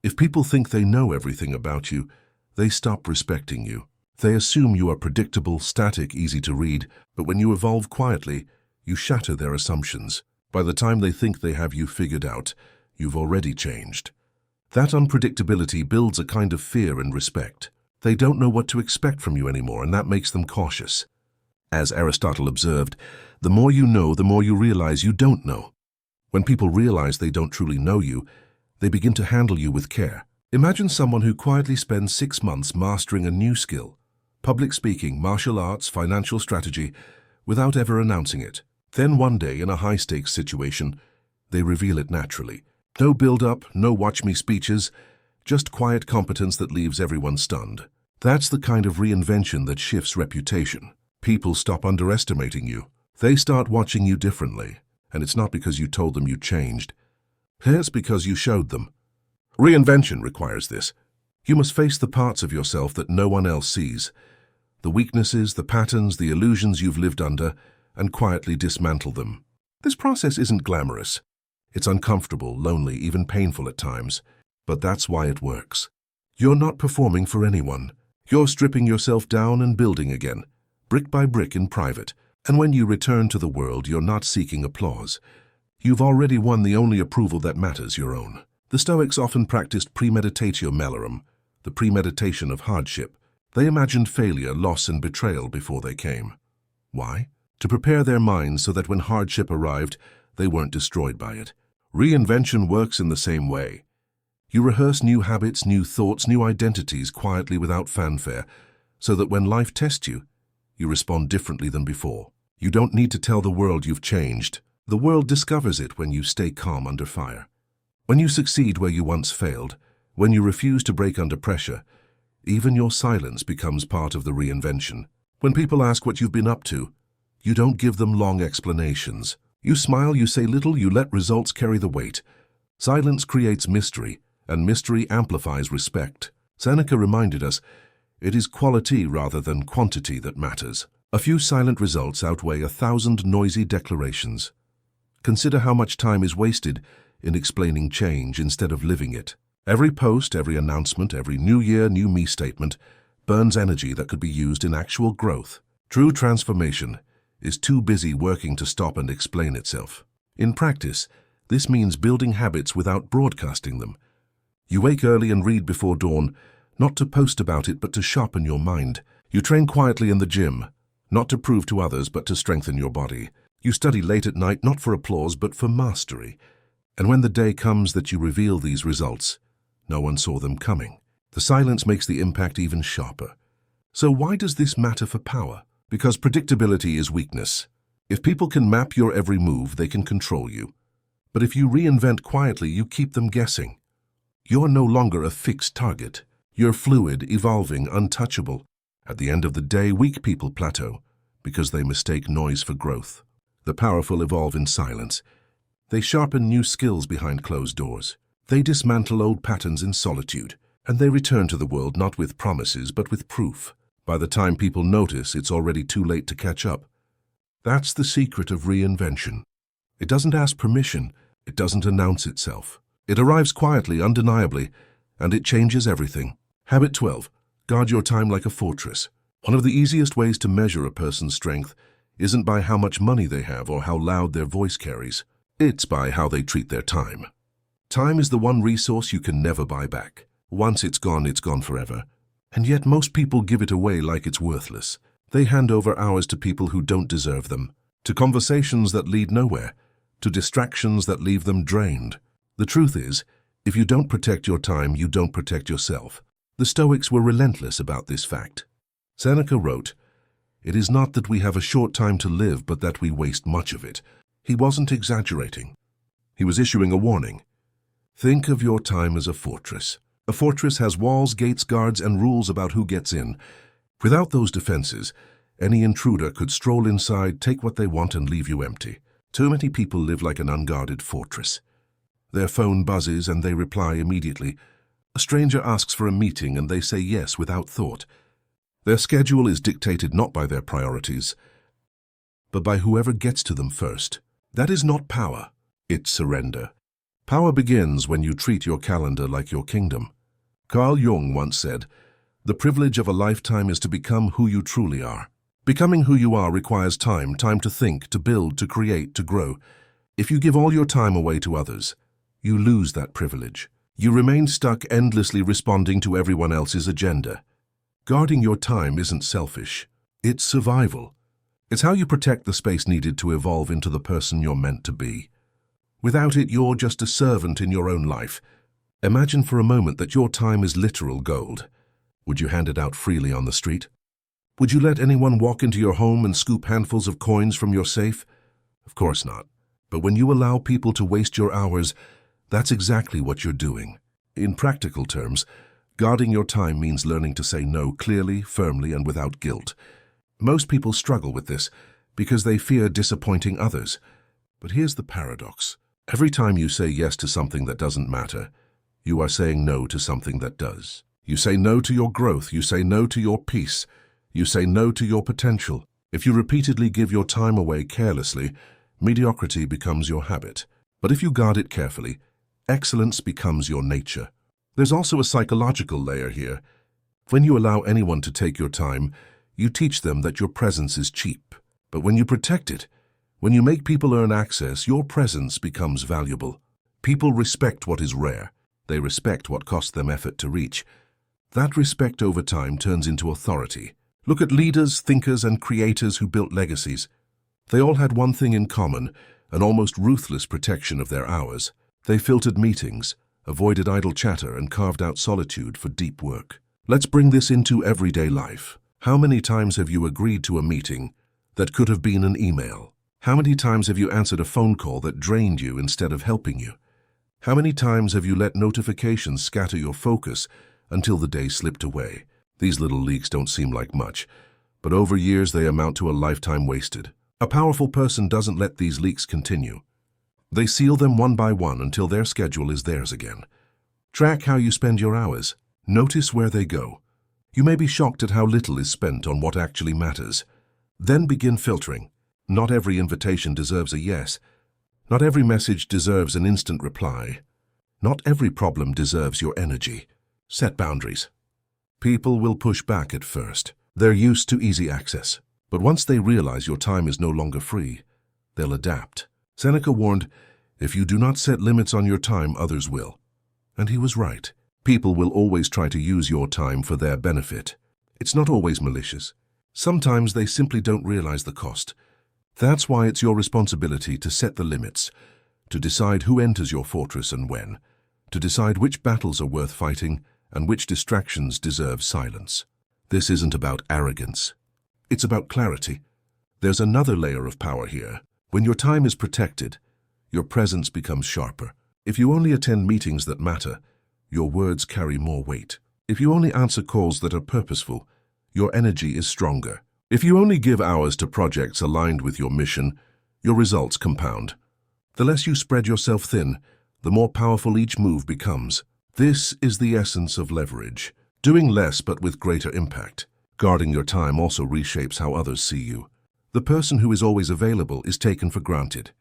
If people think they know everything about you, they stop respecting you. They assume you are predictable, static, easy to read, but when you evolve quietly, you shatter their assumptions. By the time they think they have you figured out, you've already changed. That unpredictability builds a kind of fear and respect. They don't know what to expect from you anymore, and that makes them cautious. As Aristotle observed, the more you know, the more you realize you don't know. When people realize they don't truly know you, they begin to handle you with care. Imagine someone who quietly spends 6 months mastering a new skill, public speaking, martial arts, financial strategy, without ever announcing it. Then one day, in a high-stakes situation, they reveal it naturally. No build-up, no watch-me speeches, just quiet competence that leaves everyone stunned. That's the kind of reinvention that shifts reputation. People stop underestimating you. They start watching you differently, and it's not because you told them you changed. It's because you showed them. Reinvention requires this. You must face the parts of yourself that no one else sees. The weaknesses, the patterns, the illusions you've lived under, and quietly dismantle them. This process isn't glamorous. It's uncomfortable, lonely, even painful at times. But that's why it works. You're not performing for anyone. You're stripping yourself down and building again, brick by brick in private. And when you return to the world, you're not seeking applause. You've already won the only approval that matters, your own. The Stoics often practiced premeditatio malorum, the premeditation of hardship. They imagined failure, loss, and betrayal before they came. Why? To prepare their minds so that when hardship arrived, they weren't destroyed by it. Reinvention works in the same way. You rehearse new habits, new thoughts, new identities quietly without fanfare, so that when life tests you, you respond differently than before. You don't need to tell the world you've changed. The world discovers it when you stay calm under fire. When you succeed where you once failed, when you refuse to break under pressure, even your silence becomes part of the reinvention. When people ask what you've been up to, you don't give them long explanations. You smile, you say little, you let results carry the weight. Silence creates mystery, and mystery amplifies respect. Seneca reminded us, it is quality rather than quantity that matters. A few silent results outweigh 1,000 noisy declarations. Consider how much time is wasted in explaining change instead of living it. Every post, every announcement, every new year, new me statement burns energy that could be used in actual growth. True transformation is too busy working to stop and explain itself. In practice, this means building habits without broadcasting them. You wake early and read before dawn, not to post about it but to sharpen your mind. You train quietly in the gym, not to prove to others but to strengthen your body. You study late at night not for applause but for mastery. And when the day comes that you reveal these results, no one saw them coming. The silence makes the impact even sharper. So why does this matter for power? Because predictability is weakness. If people can map your every move, they can control you. But if you reinvent quietly, you keep them guessing. You're no longer a fixed target. You're fluid, evolving, untouchable. At the end of the day, weak people plateau because they mistake noise for growth. The powerful evolve in silence. They sharpen new skills behind closed doors. They dismantle old patterns in solitude. And they return to the world not with promises but with proof. By the time people notice, it's already too late to catch up. That's the secret of reinvention. It doesn't ask permission. It doesn't announce itself. It arrives quietly, undeniably, and it changes everything. Habit 12. Guard your time like a fortress. One of the easiest ways to measure a person's strength isn't by how much money they have or how loud their voice carries. It's by how they treat their time. Time is the one resource you can never buy back. Once it's gone forever. And yet most people give it away like it's worthless. They hand over hours to people who don't deserve them, to conversations that lead nowhere, to distractions that leave them drained. The truth is, if you don't protect your time, you don't protect yourself. The Stoics were relentless about this fact. Seneca wrote, "It is not that we have a short time to live, but that we waste much of it." He wasn't exaggerating. He was issuing a warning. Think of your time as a fortress. A fortress has walls, gates, guards, and rules about who gets in. Without those defenses, any intruder could stroll inside, take what they want, and leave you empty. Too many people live like an unguarded fortress. Their phone buzzes and they reply immediately. A stranger asks for a meeting and they say yes without thought. Their schedule is dictated not by their priorities, but by whoever gets to them first. That is not power, it's surrender. Power begins when you treat your calendar like your kingdom. Carl Jung once said, "The privilege of a lifetime is to become who you truly are." Becoming who you are requires time to think, to build, to create, to grow. If you give all your time away to others, you lose that privilege. You remain stuck endlessly responding to everyone else's agenda. Guarding your time isn't selfish. It's survival. It's how you protect the space needed to evolve into the person you're meant to be. Without it, you're just a servant in your own life. Imagine for a moment that your time is literal gold. Would you hand it out freely on the street? Would you let anyone walk into your home and scoop handfuls of coins from your safe? Of course not. But when you allow people to waste your hours, that's exactly what you're doing. In practical terms, guarding your time means learning to say no clearly, firmly, and without guilt. Most people struggle with this because they fear disappointing others. But here's the paradox. Every time you say yes to something that doesn't matter, you are saying no to something that does. You say no to your growth, you say no to your peace, you say no to your potential. If you repeatedly give your time away carelessly, mediocrity becomes your habit. But if you guard it carefully, excellence becomes your nature. There's also a psychological layer here. When you allow anyone to take your time, you teach them that your presence is cheap. But when you protect it, when you make people earn access, your presence becomes valuable. People respect what is rare. They respect what costs them effort to reach. That respect over time turns into authority. Look at leaders, thinkers, and creators who built legacies. They all had one thing in common, an almost ruthless protection of their hours. They filtered meetings, avoided idle chatter, and carved out solitude for deep work. Let's bring this into everyday life. How many times have you agreed to a meeting that could have been an email? How many times have you answered a phone call that drained you instead of helping you? How many times have you let notifications scatter your focus until the day slipped away? These little leaks don't seem like much, but over years they amount to a lifetime wasted. A powerful person doesn't let these leaks continue. They seal them one by one until their schedule is theirs again. Track how you spend your hours. Notice where they go. You may be shocked at how little is spent on what actually matters. Then begin filtering. Not every invitation deserves a yes. Not every message deserves an instant reply. Not every problem deserves your energy. Set boundaries. People will push back at first. They're used to easy access. But once they realize your time is no longer free, they'll adapt. Seneca warned, "If you do not set limits on your time, others will." And he was right. People will always try to use your time for their benefit. It's not always malicious. Sometimes they simply don't realize the cost. That's why it's your responsibility to set the limits, to decide who enters your fortress and when, to decide which battles are worth fighting and which distractions deserve silence. This isn't about arrogance. It's about clarity. There's another layer of power here. When your time is protected, your presence becomes sharper. If you only attend meetings that matter, your words carry more weight. If you only answer calls that are purposeful, your energy is stronger. If you only give hours to projects aligned with your mission, your results compound. The less you spread yourself thin, the more powerful each move becomes. This is the essence of leverage. Doing less but with greater impact. Guarding your time also reshapes how others see you. The person who is always available is taken for granted.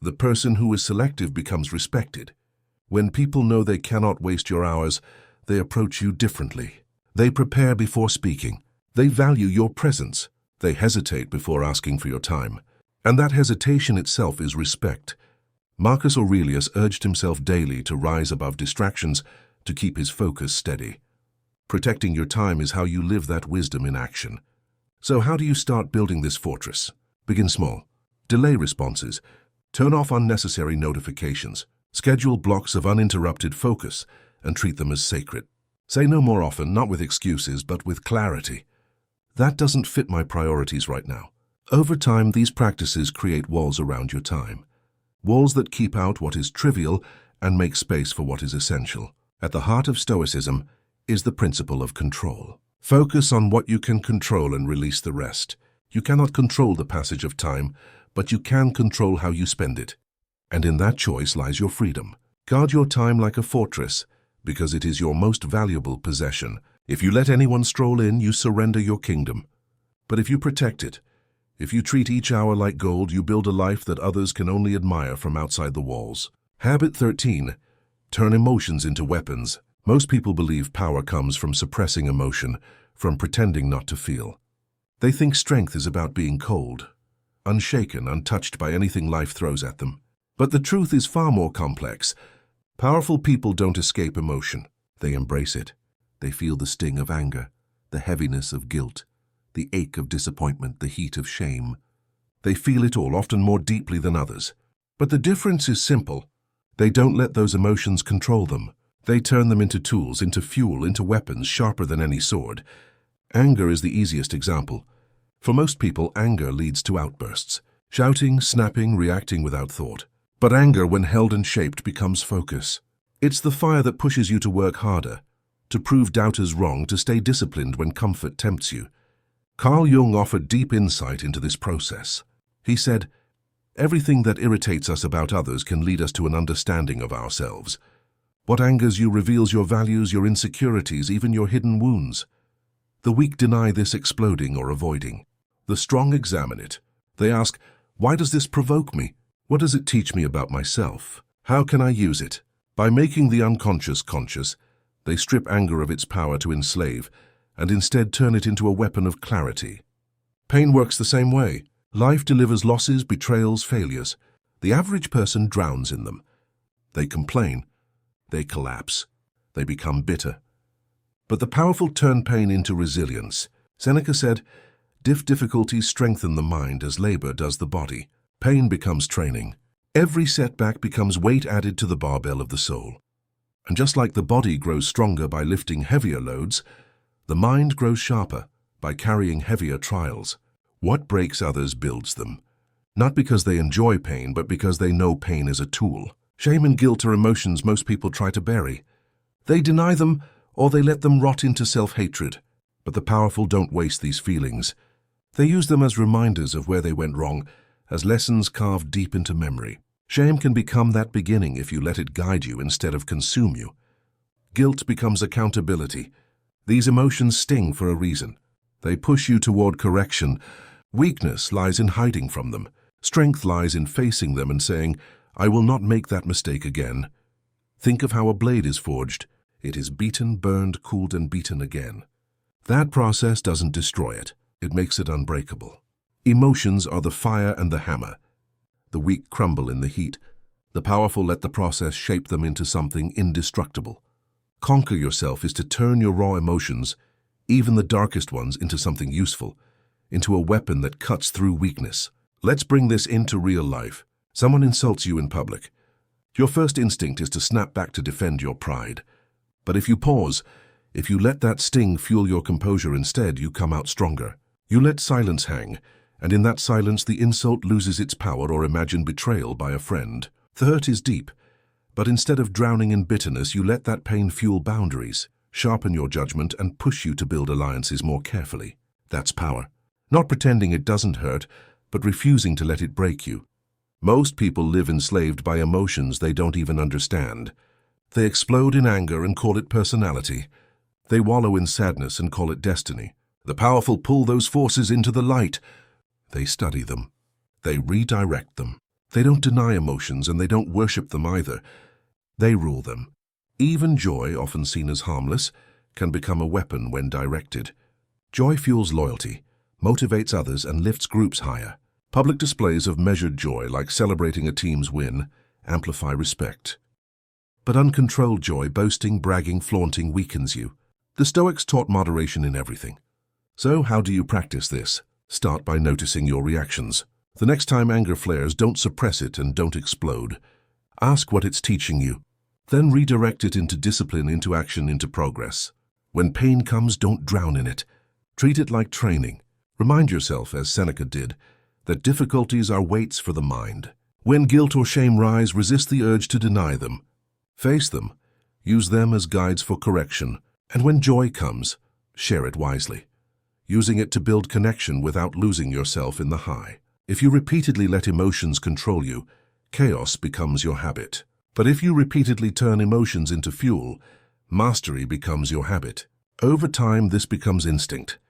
The person who is selective becomes respected. When people know they cannot waste your hours, they approach you differently. They prepare before speaking. They value your presence. They hesitate before asking for your time. And that hesitation itself is respect. Marcus Aurelius urged himself daily to rise above distractions, to keep his focus steady. Protecting your time is how you live that wisdom in action. So how do you start building this fortress? Begin small. Delay responses. Turn off unnecessary notifications. Schedule blocks of uninterrupted focus and treat them as sacred. Say no more often, not with excuses, but with clarity. That doesn't fit my priorities right now. Over time, these practices create walls around your time. Walls that keep out what is trivial and make space for what is essential. At the heart of Stoicism is the principle of control. Focus on what you can control and release the rest. You cannot control the passage of time, but you can control how you spend it. And in that choice lies your freedom. Guard your time like a fortress, because it is your most valuable possession. If you let anyone stroll in, you surrender your kingdom. But if you protect it, if you treat each hour like gold, you build a life that others can only admire from outside the walls. Habit 13. Turn emotions into weapons. Most people believe power comes from suppressing emotion, from pretending not to feel. They think strength is about being cold, unshaken, untouched by anything life throws at them. But the truth is far more complex. Powerful people don't escape emotion. They embrace it. They feel the sting of anger, the heaviness of guilt, the ache of disappointment, the heat of shame. They feel it all, often more deeply than others. But the difference is simple. They don't let those emotions control them. They turn them into tools, into fuel, into weapons sharper than any sword. Anger is the easiest example. For most people, anger leads to outbursts. Shouting, snapping, reacting without thought. But anger, when held and shaped, becomes focus. It's the fire that pushes you to work harder, to prove doubters wrong, to stay disciplined when comfort tempts you. Carl Jung offered deep insight into this process. He said, "Everything that irritates us about others can lead us to an understanding of ourselves. What angers you reveals your values, your insecurities, even your hidden wounds. The weak deny this, exploding or avoiding. The strong examine it. They ask, why does this provoke me? What does it teach me about myself? How can I use it?" By making the unconscious conscious, they strip anger of its power to enslave and instead turn it into a weapon of clarity. Pain works the same way. Life delivers losses, betrayals, failures. The average person drowns in them. They complain. They collapse. They become bitter. But the powerful turn pain into resilience. Seneca said, difficulties strengthen the mind as labor does the body. Pain becomes training. Every setback becomes weight added to the barbell of the soul. And just like the body grows stronger by lifting heavier loads, the mind grows sharper by carrying heavier trials. What breaks others builds them. Not because they enjoy pain, but because they know pain is a tool. Shame and guilt are emotions most people try to bury. They deny them, or they let them rot into self-hatred. But the powerful don't waste these feelings. They use them as reminders of where they went wrong, as lessons carved deep into memory. Shame can become that beginning if you let it guide you instead of consume you. Guilt becomes accountability. These emotions sting for a reason. They push you toward correction. Weakness lies in hiding from them. Strength lies in facing them and saying, I will not make that mistake again. Think of how a blade is forged. It is beaten, burned, cooled, and beaten again. That process doesn't destroy it. It makes it unbreakable. Emotions are the fire and the hammer. The weak crumble in the heat. The powerful let the process shape them into something indestructible. Conquer yourself is to turn your raw emotions, even the darkest ones, into something useful, into a weapon that cuts through weakness. Let's bring this into real life. Someone insults you in public. Your first instinct is to snap back to defend your pride. But if you pause, if you let that sting fuel your composure instead, you come out stronger. You let silence hang, and in that silence the insult loses its power or imagined betrayal by a friend. The hurt is deep, but instead of drowning in bitterness, you let that pain fuel boundaries, sharpen your judgment, and push you to build alliances more carefully. That's power. Not pretending it doesn't hurt, but refusing to let it break you. Most people live enslaved by emotions they don't even understand. They explode in anger and call it personality. They wallow in sadness and call it destiny. The powerful pull those forces into the light. They study them. They redirect them. They don't deny emotions and they don't worship them either. They rule them. Even joy, often seen as harmless, can become a weapon when directed. Joy fuels loyalty, motivates others, and lifts groups higher. Public displays of measured joy, like celebrating a team's win, amplify respect. But uncontrolled joy, boasting, bragging, flaunting, weakens you. The Stoics taught moderation in everything. So how do you practice this? Start by noticing your reactions. The next time anger flares, don't suppress it and don't explode. Ask what it's teaching you. Then redirect it into discipline, into action, into progress. When pain comes, don't drown in it. Treat it like training. Remind yourself, as Seneca did, that difficulties are weights for the mind. When guilt or shame rise, resist the urge to deny them. Face them. Use them as guides for correction. And when joy comes, share it wisely, using it to build connection without losing yourself in the high. If you repeatedly let emotions control you, chaos becomes your habit. But if you repeatedly turn emotions into fuel, mastery becomes your habit. Over time, this becomes instinct.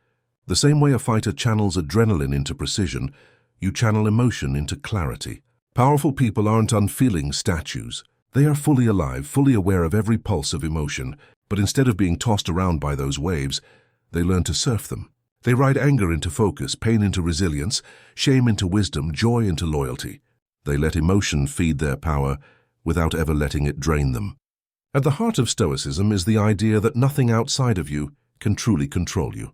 The same way a fighter channels adrenaline into precision, you channel emotion into clarity. Powerful people aren't unfeeling statues. They are fully alive, fully aware of every pulse of emotion, but instead of being tossed around by those waves, they learn to surf them. They ride anger into focus, pain into resilience, shame into wisdom, joy into loyalty. They let emotion feed their power without ever letting it drain them. At the heart of Stoicism is the idea that nothing outside of you can truly control you.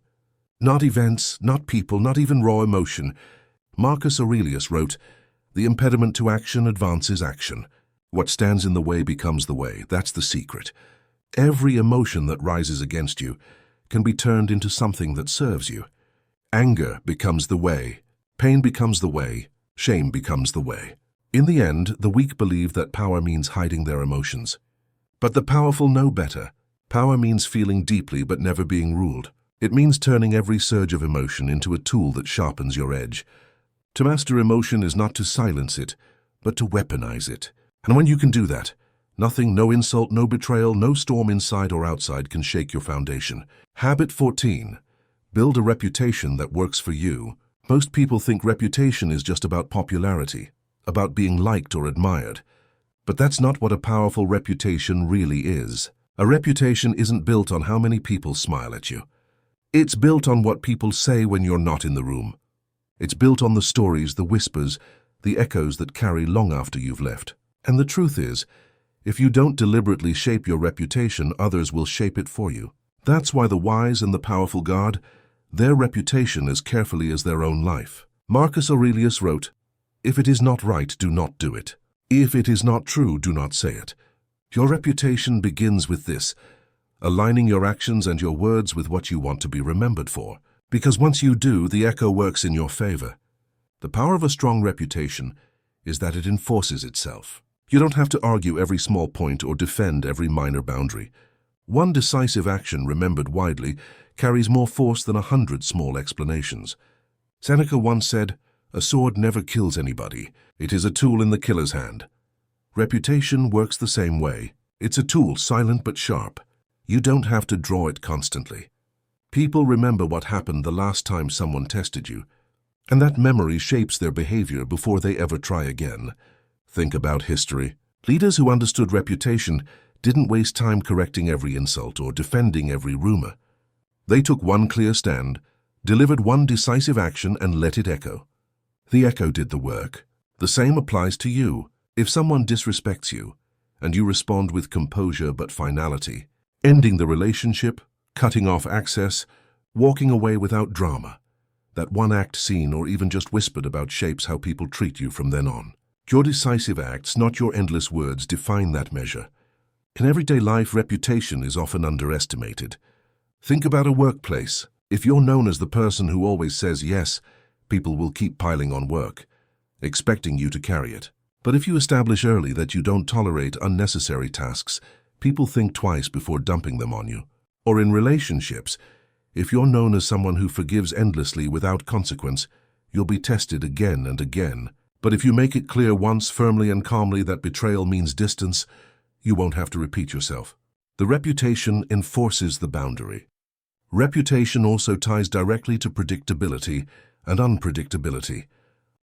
Not events, not people, not even raw emotion. Marcus Aurelius wrote, "The impediment to action advances action. What stands in the way becomes the way." That's the secret. Every emotion that rises against you can be turned into something that serves you. Anger becomes the way. Pain becomes the way. Shame becomes the way. In the end, the weak believe that power means hiding their emotions. But the powerful know better. Power means feeling deeply but never being ruled. It means turning every surge of emotion into a tool that sharpens your edge. To master emotion is not to silence it, but to weaponize it. And when you can do that, nothing, no insult, no betrayal, no storm inside or outside can shake your foundation. Habit 14. Build a reputation that works for you. Most people think reputation is just about popularity, about being liked or admired. But that's not what a powerful reputation really is. A reputation isn't built on how many people smile at you. It's built on what people say when you're not in the room. It's built on the stories, the whispers, the echoes that carry long after you've left. And the truth is, if you don't deliberately shape your reputation, others will shape it for you. That's why the wise and the powerful guard their reputation as carefully as their own life. Marcus Aurelius wrote, "If it is not right, do not do it. If it is not true, do not say it." Your reputation begins with this, aligning your actions and your words with what you want to be remembered for. Because once you do, the echo works in your favor. The power of a strong reputation is that it enforces itself. You don't have to argue every small point or defend every minor boundary. One decisive action remembered widely carries more force than 100 small explanations. Seneca once said, "A sword never kills anybody. It is a tool in the killer's hand." Reputation works the same way. It's a tool, silent but sharp. You don't have to draw it constantly. People remember what happened the last time someone tested you, and that memory shapes their behavior before they ever try again. Think about history. Leaders who understood reputation didn't waste time correcting every insult or defending every rumor. They took one clear stand: delivered one decisive action and let it echo. The echo did the work. The same applies to you. If someone disrespects you, and you respond with composure but finality, ending the relationship, cutting off access, walking away without drama, that one act seen or even just whispered about shapes how people treat you from then on. Your decisive acts, not your endless words, define that measure. In everyday life, reputation is often underestimated. Think about a workplace. If you're known as the person who always says yes, people will keep piling on work, expecting you to carry it. But if you establish early that you don't tolerate unnecessary tasks, people think twice before dumping them on you. Or in relationships, if you're known as someone who forgives endlessly without consequence, you'll be tested again and again. But if you make it clear once firmly and calmly that betrayal means distance, you won't have to repeat yourself. The reputation enforces the boundary. Reputation also ties directly to predictability and unpredictability.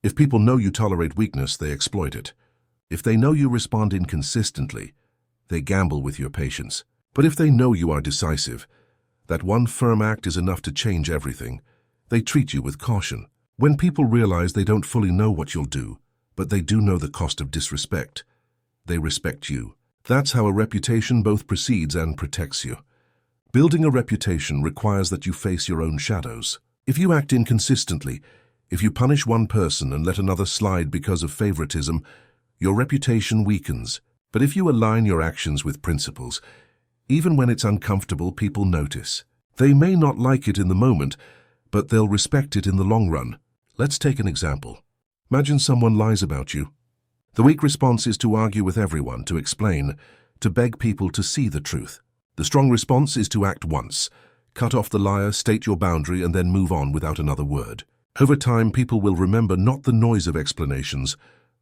If people know you tolerate weakness, they exploit it. If they know you respond inconsistently, they gamble with your patience. But if they know you are decisive, that one firm act is enough to change everything, they treat you with caution. When people realize they don't fully know what you'll do, but they do know the cost of disrespect, they respect you. That's how a reputation both precedes and protects you. Building a reputation requires that you face your own shadows. If you act inconsistently, if you punish one person and let another slide because of favoritism, your reputation weakens. But if you align your actions with principles, even when it's uncomfortable, people notice. They may not like it in the moment, but they'll respect it in the long run. Let's take an example. Imagine someone lies about you. The weak response is to argue with everyone, to explain, to beg people to see the truth. The strong response is to act once, cut off the liar, state your boundary, and then move on without another word. Over time, people will remember not the noise of explanations,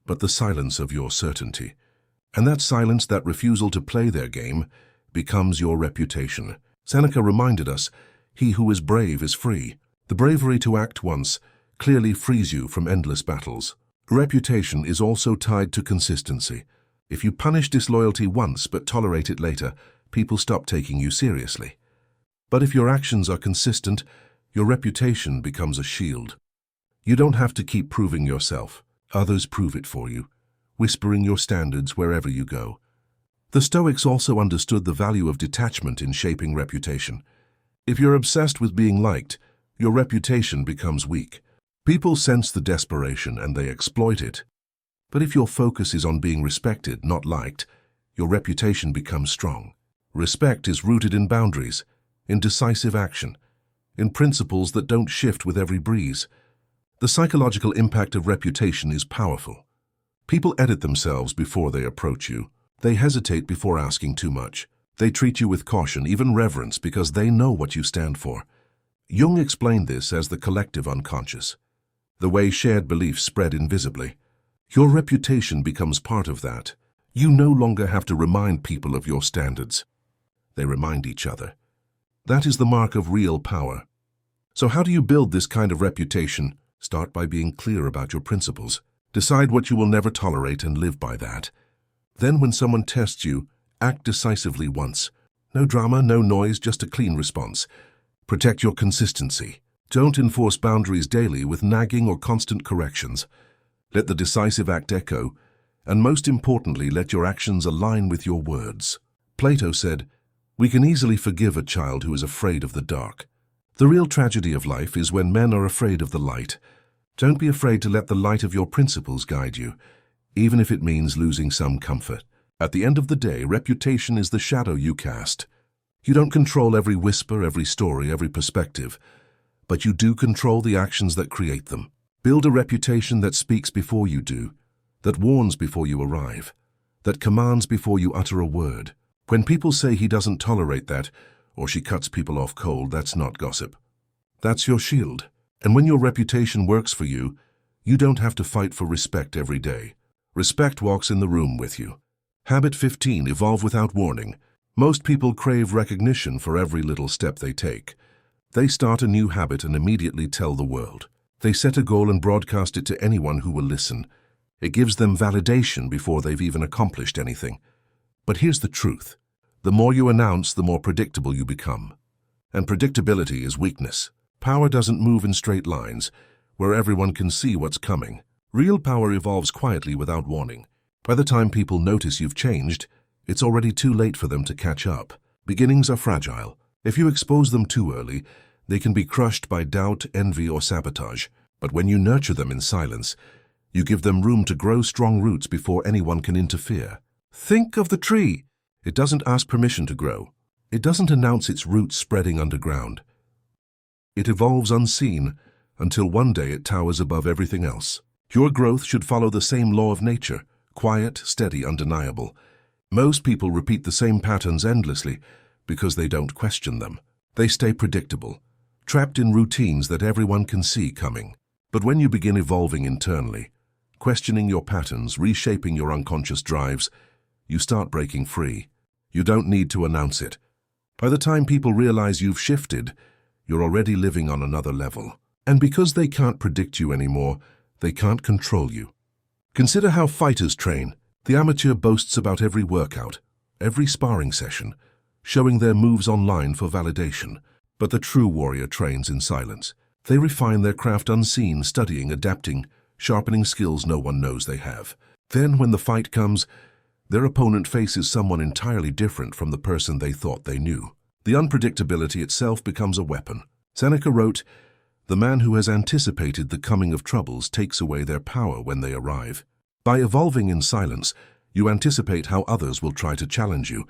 but the silence of your certainty. And that silence, that refusal to play their game, becomes your reputation. Seneca reminded us, "He who is brave is free." The bravery to act once clearly frees you from endless battles. Reputation is also tied to consistency. If you punish disloyalty once but tolerate it later, people stop taking you seriously. But if your actions are consistent, your reputation becomes a shield. You don't have to keep proving yourself. Others prove it for you, whispering your standards wherever you go. The Stoics also understood the value of detachment in shaping reputation. If you're obsessed with being liked, your reputation becomes weak. People sense the desperation and they exploit it. But if your focus is on being respected, not liked, your reputation becomes strong. Respect is rooted in boundaries, in decisive action, in principles that don't shift with every breeze. The psychological impact of reputation is powerful. People edit themselves before they approach you. They hesitate before asking too much. They treat you with caution, even reverence, because they know what you stand for. Jung explained this as the collective unconscious, the way shared beliefs spread invisibly. Your reputation becomes part of that. You no longer have to remind people of your standards. They remind each other. That is the mark of real power. So how do you build this kind of reputation? Start by being clear about your principles. Decide what you will never tolerate and live by that. Then when someone tests you, act decisively once. No drama, no noise, just a clean response. Protect your consistency. Don't enforce boundaries daily with nagging or constant corrections. Let the decisive act echo, and most importantly, let your actions align with your words. Plato said, "We can easily forgive a child who is afraid of the dark." The real tragedy of life is when men are afraid of the light. Don't be afraid to let the light of your principles guide you, even if it means losing some comfort. At the end of the day, reputation is the shadow you cast. You don't control every whisper, every story, every perspective, but you do control the actions that create them. Build a reputation that speaks before you do, that warns before you arrive, that commands before you utter a word. When people say he doesn't tolerate that, or she cuts people off cold, that's not gossip. That's your shield. And when your reputation works for you, you don't have to fight for respect every day. Respect walks in the room with you. Habit 15, evolve without warning. Most people crave recognition for every little step they take. They start a new habit and immediately tell the world. They set a goal and broadcast it to anyone who will listen. It gives them validation before they've even accomplished anything. But here's the truth. The more you announce, the more predictable you become. And predictability is weakness. Power doesn't move in straight lines, where everyone can see what's coming. Real power evolves quietly without warning. By the time people notice you've changed, it's already too late for them to catch up. Beginnings are fragile. If you expose them too early, they can be crushed by doubt, envy, or sabotage. But when you nurture them in silence, you give them room to grow strong roots before anyone can interfere. Think of the tree. It doesn't ask permission to grow. It doesn't announce its roots spreading underground. It evolves unseen until one day it towers above everything else. Your growth should follow the same law of nature, quiet, steady, undeniable. Most people repeat the same patterns endlessly because they don't question them. They stay predictable, trapped in routines that everyone can see coming. But when you begin evolving internally, questioning your patterns, reshaping your unconscious drives, you start breaking free. You don't need to announce it. By the time people realize you've shifted, you're already living on another level. And because they can't predict you anymore, they can't control you. Consider how fighters train. The amateur boasts about every workout, every sparring session, showing their moves online for validation. But the true warrior trains in silence. They refine their craft unseen, studying, adapting, sharpening skills no one knows they have. Then, when the fight comes, their opponent faces someone entirely different from the person they thought they knew. The unpredictability itself becomes a weapon. Seneca wrote, "The man who has anticipated the coming of troubles takes away their power when they arrive." By evolving in silence, you anticipate how others will try to challenge you,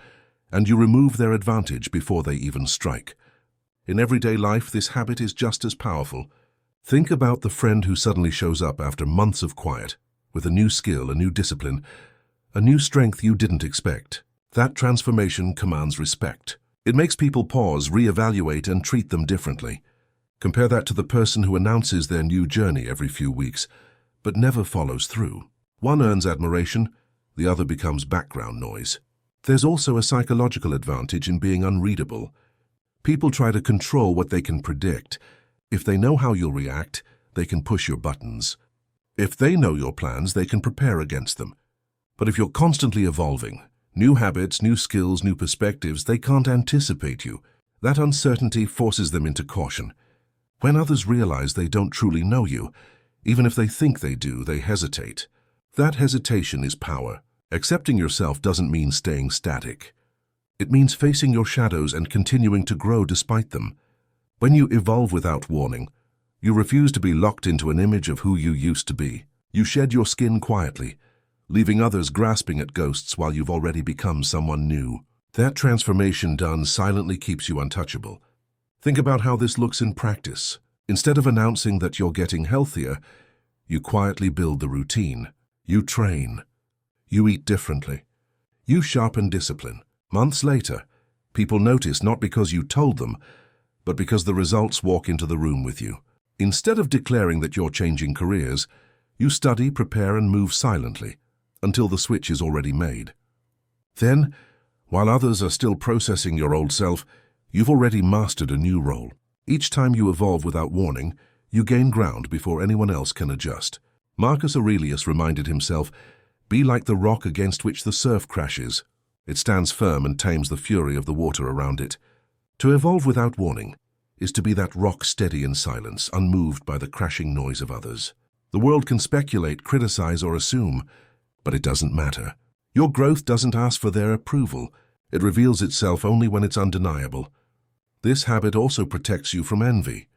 and you remove their advantage before they even strike. In everyday life, this habit is just as powerful. Think about the friend who suddenly shows up after months of quiet, with a new skill, a new discipline, a new strength you didn't expect. That transformation commands respect. It makes people pause, reevaluate, and treat them differently. Compare that to the person who announces their new journey every few weeks, but never follows through. One earns admiration, the other becomes background noise. There's also a psychological advantage in being unreadable. People try to control what they can predict. If they know how you'll react, they can push your buttons. If they know your plans, they can prepare against them. But if you're constantly evolving, new habits, new skills, new perspectives, they can't anticipate you. That uncertainty forces them into caution. When others realize they don't truly know you, even if they think they do, they hesitate. That hesitation is power. Accepting yourself doesn't mean staying static. It means facing your shadows and continuing to grow despite them. When you evolve without warning, you refuse to be locked into an image of who you used to be. You shed your skin quietly, leaving others grasping at ghosts while you've already become someone new. That transformation done silently keeps you untouchable. Think about how this looks in practice. Instead of announcing that you're getting healthier, you quietly build the routine. You train. You eat differently. You sharpen discipline. Months later, people notice not because you told them, but because the results walk into the room with you. Instead of declaring that you're changing careers, you study, prepare, and move silently until the switch is already made. Then, while others are still processing your old self, you've already mastered a new role. Each time you evolve without warning, you gain ground before anyone else can adjust. Marcus Aurelius reminded himself, "Be like the rock against which the surf crashes. It stands firm and tames the fury of the water around it." To evolve without warning is to be that rock steady in silence, unmoved by the crashing noise of others. The world can speculate, criticize, or assume, but it doesn't matter. Your growth doesn't ask for their approval. It reveals itself only when it's undeniable. This habit also protects you from envy.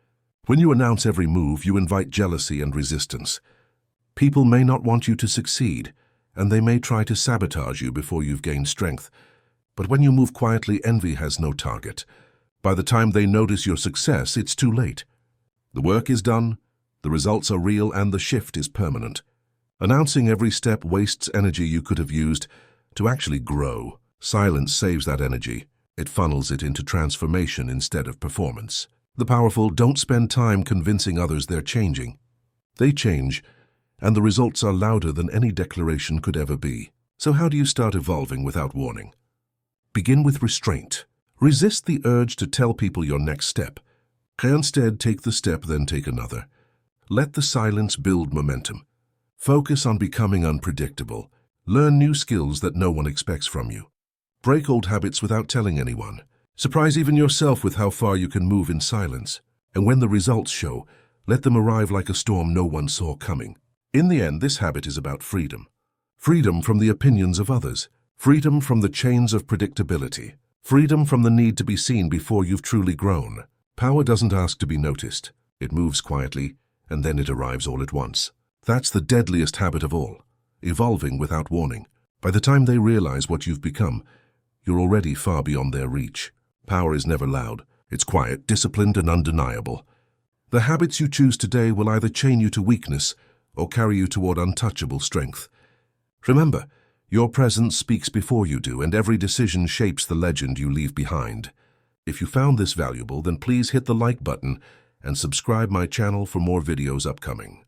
When you announce every move, you invite jealousy and resistance. People may not want you to succeed, and they may try to sabotage you before you've gained strength. But when you move quietly, envy has no target. By the time they notice your success, it's too late. The work is done, the results are real, and the shift is permanent. Announcing every step wastes energy you could have used to actually grow. Silence saves that energy. It funnels it into transformation instead of performance. The powerful don't spend time convincing others they're changing. They change, and the results are louder than any declaration could ever be. So how do you start evolving without warning? Begin with restraint. Resist the urge to tell people your next step. Instead, take the step, then take another. Let the silence build momentum. Focus on becoming unpredictable. Learn new skills that no one expects from you. Break old habits without telling anyone. Surprise even yourself with how far you can move in silence. And when the results show, let them arrive like a storm no one saw coming. In the end, this habit is about freedom. Freedom from the opinions of others. Freedom from the chains of predictability. Freedom from the need to be seen before you've truly grown. Power doesn't ask to be noticed. It moves quietly, and then it arrives all at once. That's the deadliest habit of all, evolving without warning. By the time they realize what you've become, you're already far beyond their reach. Power is never loud. It's quiet, disciplined, and undeniable. The habits you choose today will either chain you to weakness or carry you toward untouchable strength. Remember, your presence speaks before you do, and every decision shapes the legend you leave behind. If you found this valuable, then please hit the like button and subscribe my channel for more videos upcoming.